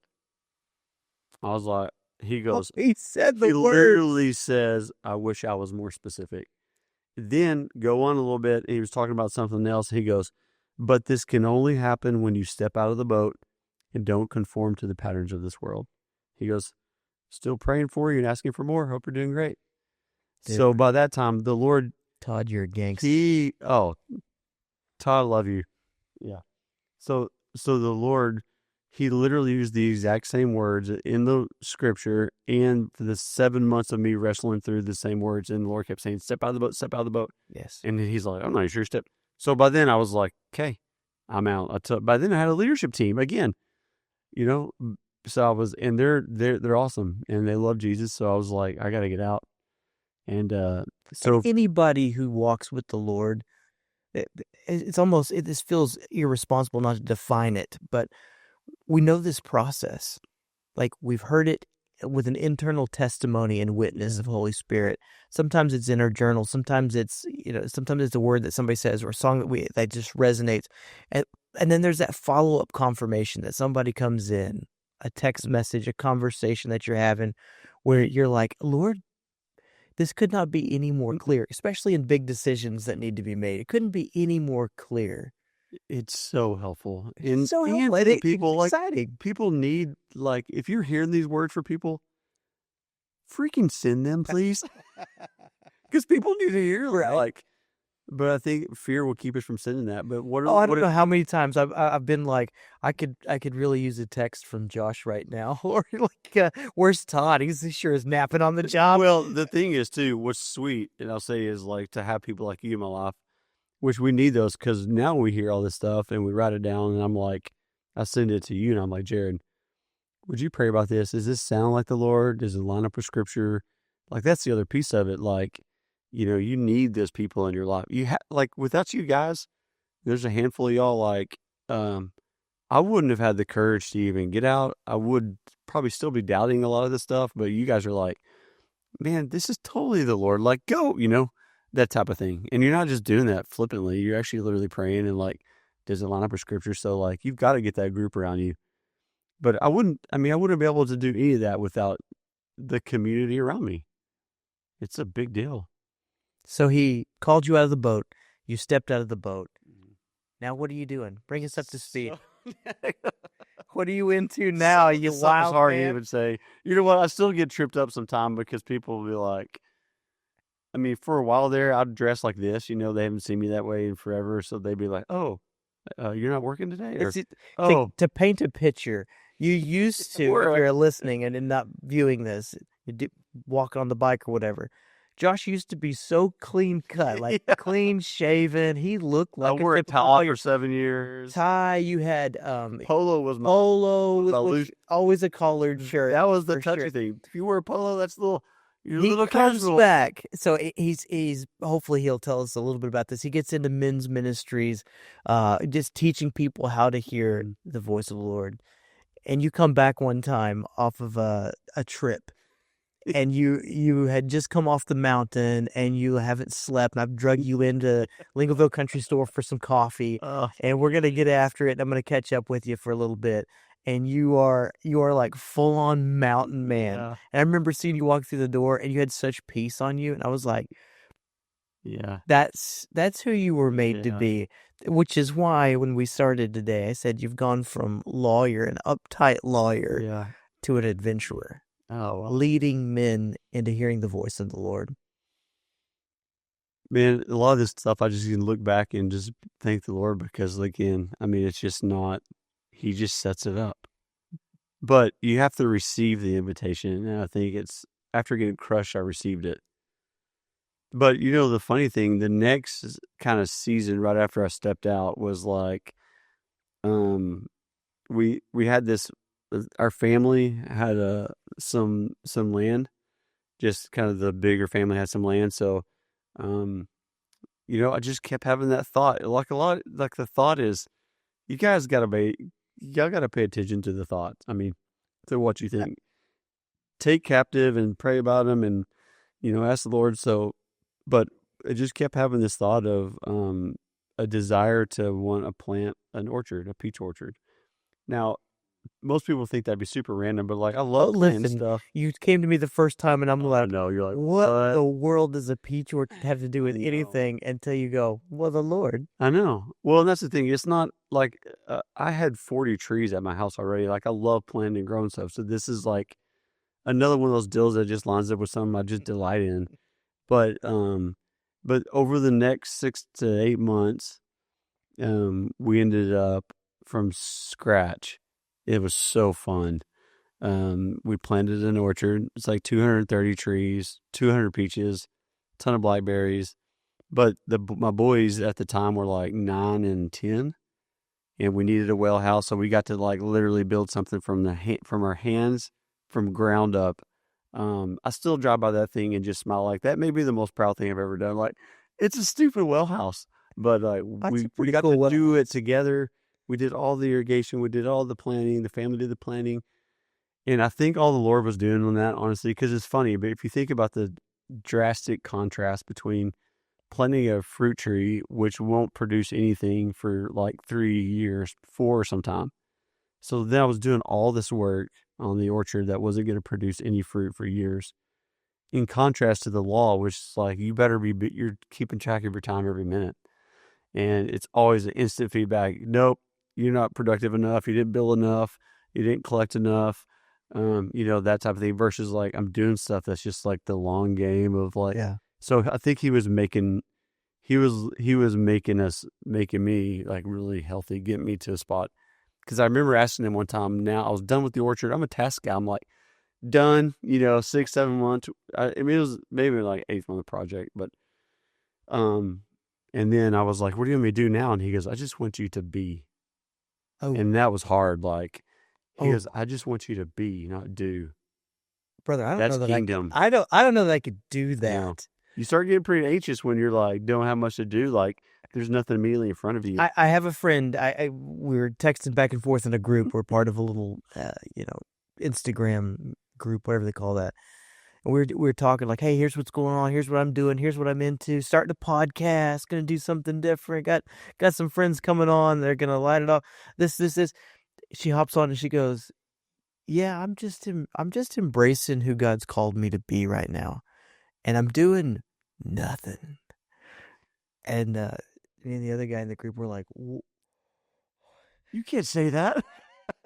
I was like, he goes, He said he the word. literally says, I wish I was more specific. Then go on a little bit. He was talking about something else. He goes, but this can only happen when you step out of the boat and don't conform to the patterns of this world. He goes, still praying for you and asking for more. Hope you're doing great. Dude. So by that time, the Lord, Todd, you're a gangster. Todd, love you. Yeah. So the Lord, he literally used the exact same words in the scripture and for the 7 months of me wrestling through the same words. And the Lord kept saying, step out of the boat, step out of the boat. Yes. And he's like, I'm not sure step. So by then I was like, okay, I'm out. By then I had a leadership team again, so I was, and they're awesome and they love Jesus. So I was like, I got to get out. And, so anybody who walks with the Lord, it's almost, this feels irresponsible not to define it, but we know this process. Like we've heard it with an internal testimony and witness of Holy Spirit. Sometimes it's in our journal. Sometimes it's, sometimes it's a word that somebody says or a song that just resonates. And then there's that follow-up confirmation that somebody comes in, a text message, a conversation that you're having where you're like, Lord, this could not be any more clear, especially in big decisions that need to be made. It couldn't be any more clear. it's so helpful. It's so helpful. And people, It's exciting. people need, like, if you're hearing these words for people, freaking send them, please. Because people need to hear, Right. but I think fear will keep us from sending that. But I don't know how many times I've been like, I could really use a text from Josh right now, or like, where's Todd? He sure is napping on the job. Well, the thing is too, what's sweet, and I'll say is like to have people like you in my life, which we need those because now we hear all this stuff and we write it down, and I'm like, I send it to you, and I'm like, Jared, would you pray about this? Does this sound like the Lord? Does it line up with Scripture? Like that's the other piece of it. Like, you need those people in your life. Like without you guys, there's a handful of y'all. Like, I wouldn't have had the courage to even get out. I would probably still be doubting a lot of this stuff, but you guys are like, man, this is totally the Lord. Like, go, that type of thing. And you're not just doing that flippantly. You're actually literally praying and like, does it line up with Scripture? So like, you've got to get that group around you. But I wouldn't be able to do any of that without the community around me. It's a big deal. So he called you out of the boat. You stepped out of the boat. Now what are you doing? Bring us up to speed. What are you into now, you wild hard to man? even say. You know what? I still get tripped up sometime because people will be like, I mean, for a while there, I'd dress like this. You know, they haven't seen me that way in forever, so they'd be like, "Oh, you're not working today," or "Oh, To paint a picture. You used to, if you're listening and not viewing this, walking on the bike or whatever. Josh used to be so clean cut, like clean shaven. He looked like I wore a tie for 7 years. Tie. You had Polo was always a collared shirt. That was the touchy thing. If you wear a polo, that's a little. You're a He little comes casual. back. So he's hopefully he'll tell us a little bit about this. He gets into men's ministries, just teaching people how to hear the voice of the Lord. And you come back one time off of a trip, and you had just come off the mountain, and you haven't slept, and I've drug you into Lincolnville Country Store for some coffee, and we're gonna get after it, and I'm gonna catch up with you for a little bit. And you are like full on mountain man. Yeah. And I remember seeing you walk through the door, and you had such peace on you, and I was like, yeah, that's who you were made to be. Which is why when we started today, I said you've gone from lawyer, an uptight lawyer, to an adventurer. Oh, well. Leading men into hearing the voice of the Lord. Man, a lot of this stuff, I just can look back and just thank the Lord because, again, I mean, it's just not, he just sets it up. But you have to receive the invitation. And I think it's, after getting crushed, I received it. But, you know, the funny thing, the next kind of season right after I stepped out was like, we had this, our family had some land, just kind of the bigger family had some land. So, you know, I just kept having that thought. Like the thought is, y'all got to pay attention to the thoughts. I mean, to what you think. Take captive and pray about them and, you know, ask the Lord. So, but I just kept having this thought of a desire to want to plant an orchard, a peach orchard. Now, most people think that'd be super random, but like I love planting stuff. You came to me the first time, and I'm like, "No, you're like, what the world does a peach orchard have to do with anything?" Until you go, well, the Lord. I know. Well, and that's the thing. It's not like I had 40 trees at my house already. Like I love planting and growing stuff. So this is like another one of those deals that just lines up with something I just delight in. But over the next 6 to 8 months, we ended up from scratch. It was so fun. We planted an orchard. It's like 230 trees, 200 peaches, a ton of blackberries. But my boys at the time were like 9 and 10, and we needed a well house, so we got to like literally build something from our hands, from ground up. I still drive by that thing and just smile. Like that may be the most proud thing I've ever done. Like it's a stupid well house, but we got to do it together. We did all the irrigation, we did all the planting. The family did the planting, and I think all the Lord was doing on that, honestly, because it's funny. But if you think about the drastic contrast between planting a fruit tree, which won't produce anything for like 3 years, 4 sometime. So then I was doing all this work on the orchard that wasn't going to produce any fruit for years. In contrast to the law, which is like, you're keeping track of your time every minute. And it's always an instant feedback. Nope, you're not productive enough. You didn't build enough. You didn't collect enough. You know, that type of thing versus like, I'm doing stuff that's just like the long game of like, So I think he was making me like really healthy, getting me to a spot. Because I remember asking him one time, now I was done with the orchard. I'm a task guy. I'm like, done, 6, 7 months. I mean, it was maybe like 8th month project, but, and then I was like, what do you want me to do now? And he goes, I just want you to be. Oh. And that was hard. Like, he goes, I just want you to be, not do. Brother, I don't That's know that kingdom. I don't know that I could do that. Yeah. You start getting pretty anxious when you're like, don't have much to do. Like, there's nothing immediately in front of you. I have a friend. We were texting back and forth in a group. We're part of a little, Instagram group, whatever they call that. And we were talking like, hey, here's what's going on. Here's what I'm doing. Here's what I'm into. Starting a podcast. Going to do something different. Got some friends coming on. They're going to light it up. This. She hops on and she goes, yeah, I'm just embracing who God's called me to be right now. And I'm doing nothing. And me and the other guy in the group were like, You can't say that.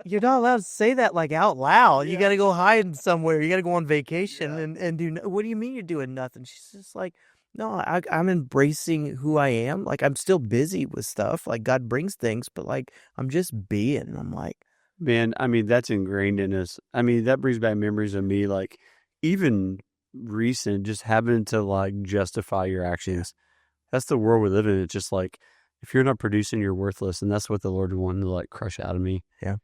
you're not allowed to say that like out loud. You Yeah. got to go hide somewhere. You got to go on vacation Yeah. and do. What do you mean you're doing nothing? She's just like, no, I'm embracing who I am. Like I'm still busy with stuff. Like God brings things, but like I'm just being. And I'm like, Man, I mean, that's ingrained in us. I mean, that brings back memories of me, like even recent, just having to like justify your actions. That's the world we live in. It's just like, if you're not producing, you're worthless. And that's what the Lord wanted to like crush out of me. yeah,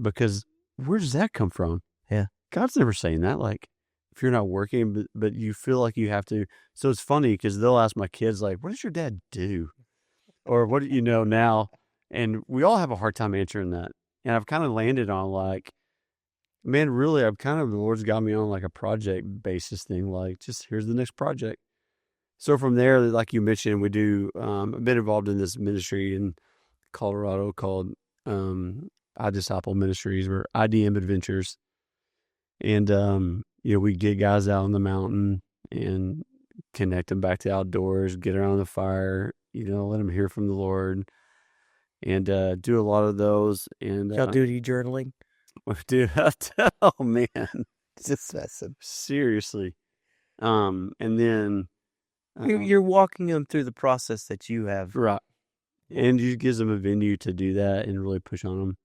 Because where does that come from? yeah, God's never saying that. Like, if you're not working, but you feel like you have to. So it's funny because they'll ask my kids, like, what does your dad do? Or what do you know now? And we all have a hard time answering that. And I've kind of landed on like, man, really, the Lord's got me on like a project basis thing. Like, just here's the next project. So from there, like you mentioned, we do, I've been involved in this ministry in Colorado called I Disciple Ministries or IDM Adventures. And, we get guys out on the mountain and connect them back to outdoors, get around the fire, let them hear from the Lord. And do a lot of those. And y'all do any journaling? dude, oh man, Just messing. seriously. And then You're walking them through the process that you have. right, and it gives them a venue to do that and really push on them.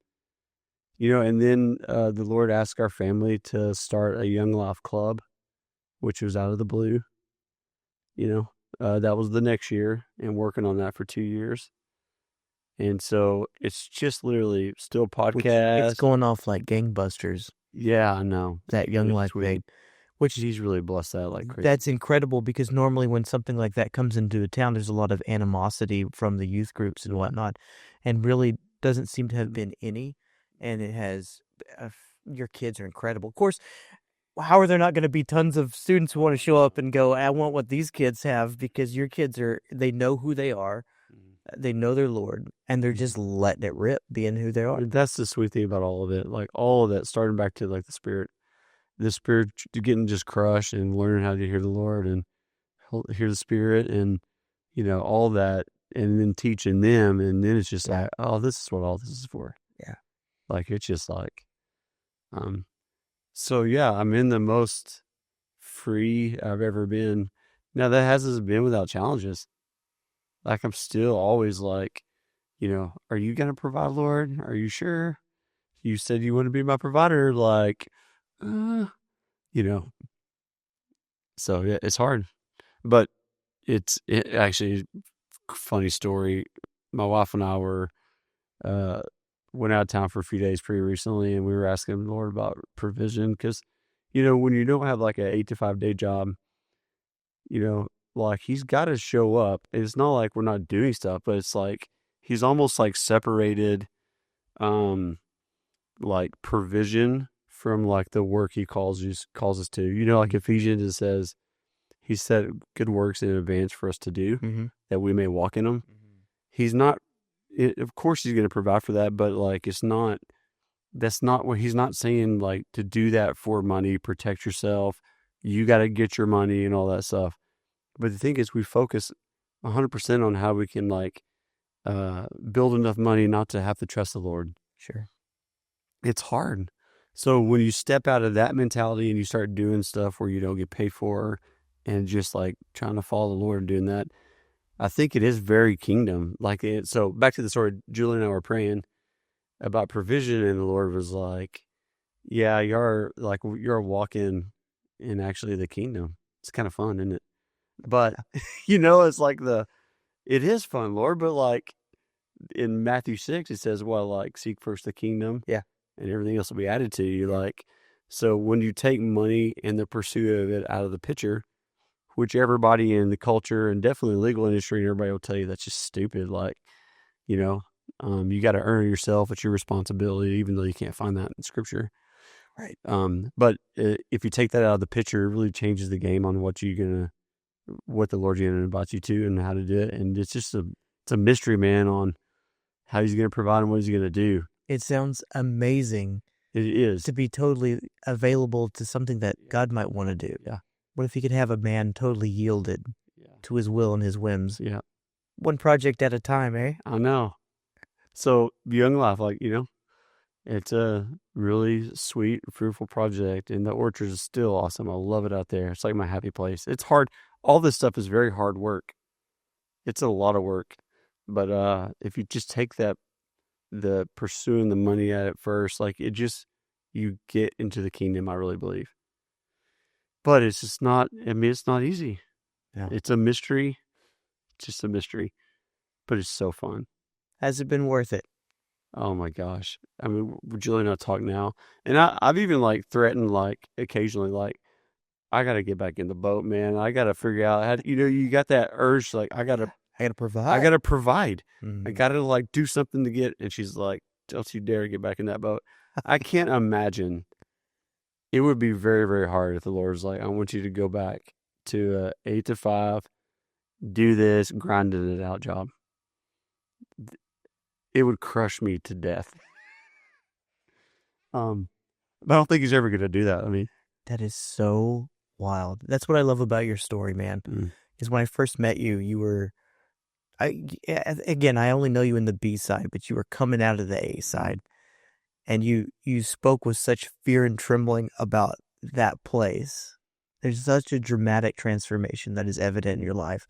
And then the Lord asked our family to start a Young Life Club, which was out of the blue. That was the next year, and working on that for 2 years. And so it's just literally still podcast. It's going off like gangbusters. Yeah, I know. That Young It's Life sweet. thing. Which he's really blessed that like crazy. That's incredible because normally when something like that comes into a town, there's a lot of animosity from the youth groups and whatnot, and really doesn't seem to have been any. And it has, your kids are incredible. Of course, how are there not going to be tons of students who want to show up and go, I want what these kids have, because your kids they know who they are, they know their Lord, and they're just letting it rip, being who they are. That's the sweet thing about all of it. Like all of that, starting back to like the spirit getting just crushed and learning how to hear the Lord and hear the Spirit and, all that, and then teaching them. And then it's just like, oh, this is what all this is for. Yeah. Like, it's just like, so yeah, I'm in the most free I've ever been. Now that hasn't been without challenges. Like I'm still always like, are you going to provide, Lord? Are you sure? You said you want to be my provider. Like, so yeah, it's hard, but it actually, funny story. My wife and I went out of town for a few days pretty recently, and we were asking the Lord about provision. Cause when you don't have like an 8 to 5 day job, like he's got to show up. It's not like we're not doing stuff, but it's like, he's almost like separated, like provision from like the work he calls us to. Like Ephesians, it says he set good works in advance for us to do, that we may walk in them. He's not, of course he's going to provide for that, but like that's not what he's not saying, like to do that for money, protect yourself, you got to get your money and all that stuff. But the thing is, we focus 100% on how we can like build enough money not to have to trust the Lord. Sure. It's hard. So when you step out of that mentality and you start doing stuff where you don't get paid for and just like trying to follow the Lord and doing that, I think it is very kingdom. Like so back to the story, Julie and I were praying about provision, and the Lord was like, yeah, you're walking in actually the kingdom. It's kind of fun, isn't it? But it's like it is fun, Lord, but like in Matthew 6, it says, well, like seek first the kingdom. Yeah. And everything else will be added to you. Like, so when you take money and the pursuit of it out of the picture, which everybody in the culture and definitely the legal industry and everybody will tell you that's just stupid. Like, you got to earn it yourself. It's your responsibility, even though you can't find that in scripture. Right. But if you take that out of the picture, it really changes the game on what the Lord's going to invite you to and how to do it. And it's just it's a mystery, man, on how he's going to provide and what he's going to do. It sounds amazing. It is. To be totally available to something that God might want to do. Yeah. What if he could have a man totally yielded? Yeah. to his will and his whims. Yeah. One project at a time, eh? I know. So Young Life, it's a really sweet, fruitful project, and the orchard is still awesome. I love it out there. It's like my happy place. It's hard. All this stuff is very hard work. It's a lot of work, but if you just take the pursuing the money at it first, you get into the kingdom. I really believe, but it's just not. I mean, it's not easy. Yeah. It's a mystery. It's just a mystery, but it's so fun. Has it been worth it? Oh my gosh. I mean, Julie and I talk now. And I've even threatened, occasionally, I got to get back in the boat, man. I got to figure out how to, you got that urge, I got to provide. I got to provide. Mm-hmm. I got to do something to get. And she's like, don't you dare get back in that boat. I can't imagine. It would be very, very hard if the Lord was like, I want you to go back to 8 to 5, do this, grinding it out job. It would crush me to death. But I don't think he's ever going to do that. I mean, that is so wild. That's what I love about your story, man. Because when I first met you, you were, I only know you in the B side, but you were coming out of the A side, and you spoke with such fear and trembling about that place. There's such a dramatic transformation that is evident in your life.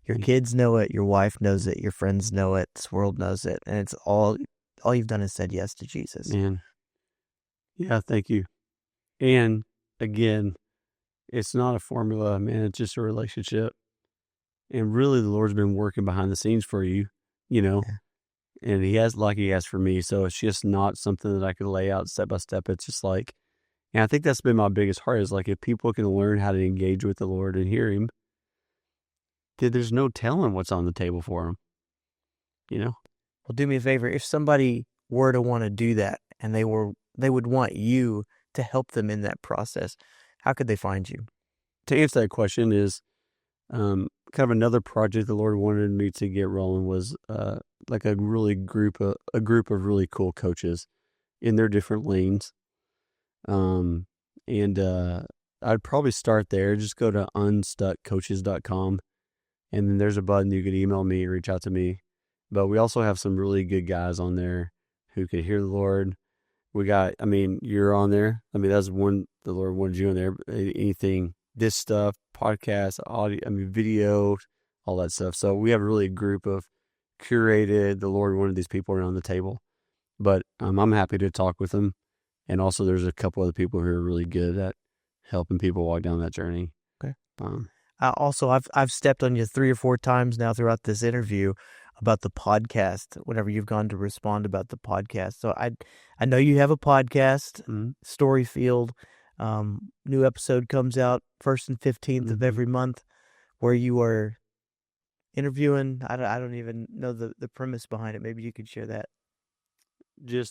Your kids know it, your wife knows it, your friends know it, this world knows it, and it's all you've done is said yes to Jesus. Man. Yeah, thank you. And again, it's not a formula, man. It's just a relationship. And really, the Lord's been working behind the scenes for you, and he has for me. So it's just not something that I could lay out step by step. It's just and I think that's been my biggest heart is if people can learn how to engage with the Lord and hear him, then there's no telling what's on the table for them, Well, do me a favor. If somebody were to want to do that and they would want you to help them in that process, how could they find you? To answer that question is kind of another project the Lord wanted me to get rolling was a group of really cool coaches in their different lanes. I'd probably start there. Just go to unstuckcoaches.com, and then there's a button you could email me or reach out to me. But we also have some really good guys on there who could hear the Lord. You're on there. That's one, the Lord wanted you on there. Anything, this stuff, podcast, audio, video, all that stuff. So we have really a group of curated, the Lord wanted these people around the table. But I'm happy to talk with them. And also there's a couple other people who are really good at helping people walk down that journey. Okay. I've stepped on you 3 or 4 times now throughout this interview about the podcast, whenever you've gone to respond about the podcast. So I know you have a podcast, Storyfield. New episode comes out 1st and 15th of every month, where you are interviewing. I don't even know the premise behind it. Maybe you could share that.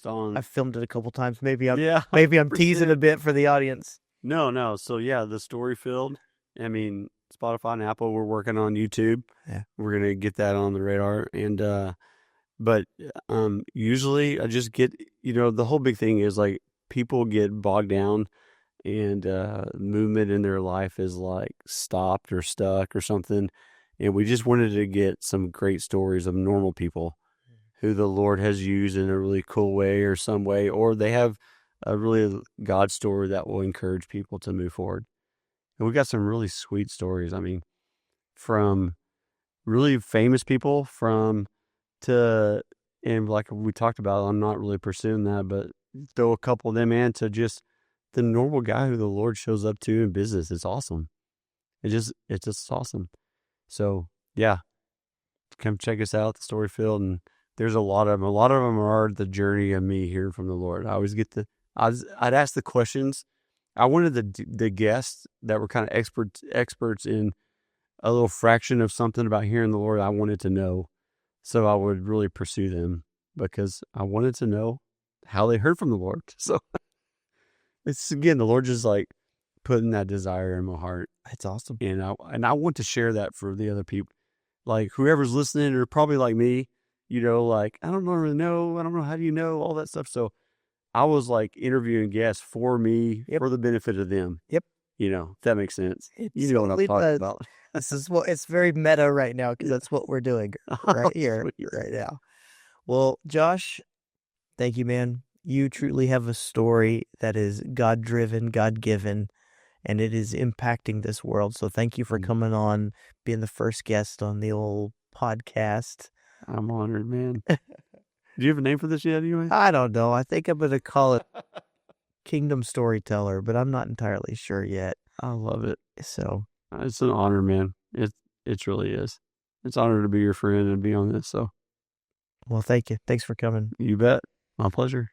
I've filmed it a couple times. Maybe I'm teasing a bit for the audience. No. So yeah, the Storyfield. Spotify and Apple. We're working on YouTube. Yeah, we're gonna get that on the radar. And but usually I just get the whole big thing is people get bogged down, and movement in their life is stopped or stuck or something. And we just wanted to get some great stories of normal people who the Lord has used in a really cool way or some way, or they have a really God story that will encourage people to move forward. And we got some really sweet stories. From really famous people and like we talked about, I'm not really pursuing that, but throw a couple of them in to just the normal guy who the Lord shows up to in business. It's awesome. It's just awesome. So yeah, come check us out, the Storyfield, and there's a lot of them. A lot of them are the journey of me hearing from the Lord. I always I'd ask the questions. I wanted the guests that were kind of experts in a little fraction of something about hearing the Lord. I wanted to know, so I would really pursue them because I wanted to know how they heard from the Lord. So it's again, the Lord just putting that desire in my heart. It's awesome, and I want to share that for the other people, whoever's listening, or probably like me, I don't really know. I don't know, how do you know all that stuff? So I was interviewing guests for me, for the benefit of them. Yep. If that makes sense. It you know what I'm talking about. This is what it's very meta right now because that's what we're doing right here, Sweet. right now. Well, Josh, thank you, man. You truly have a story that is God driven, God given, and it is impacting this world. So thank you for coming on, being the first guest on the old podcast. I'm honored, man. Do you have a name for this yet, anyway? I don't know. I think I'm going to call it Kingdom Storyteller, but I'm not entirely sure yet. I love it. So it's an honor, man. It really is. It's an honor to be your friend and be on this. So, well, thank you. Thanks for coming. You bet. My pleasure.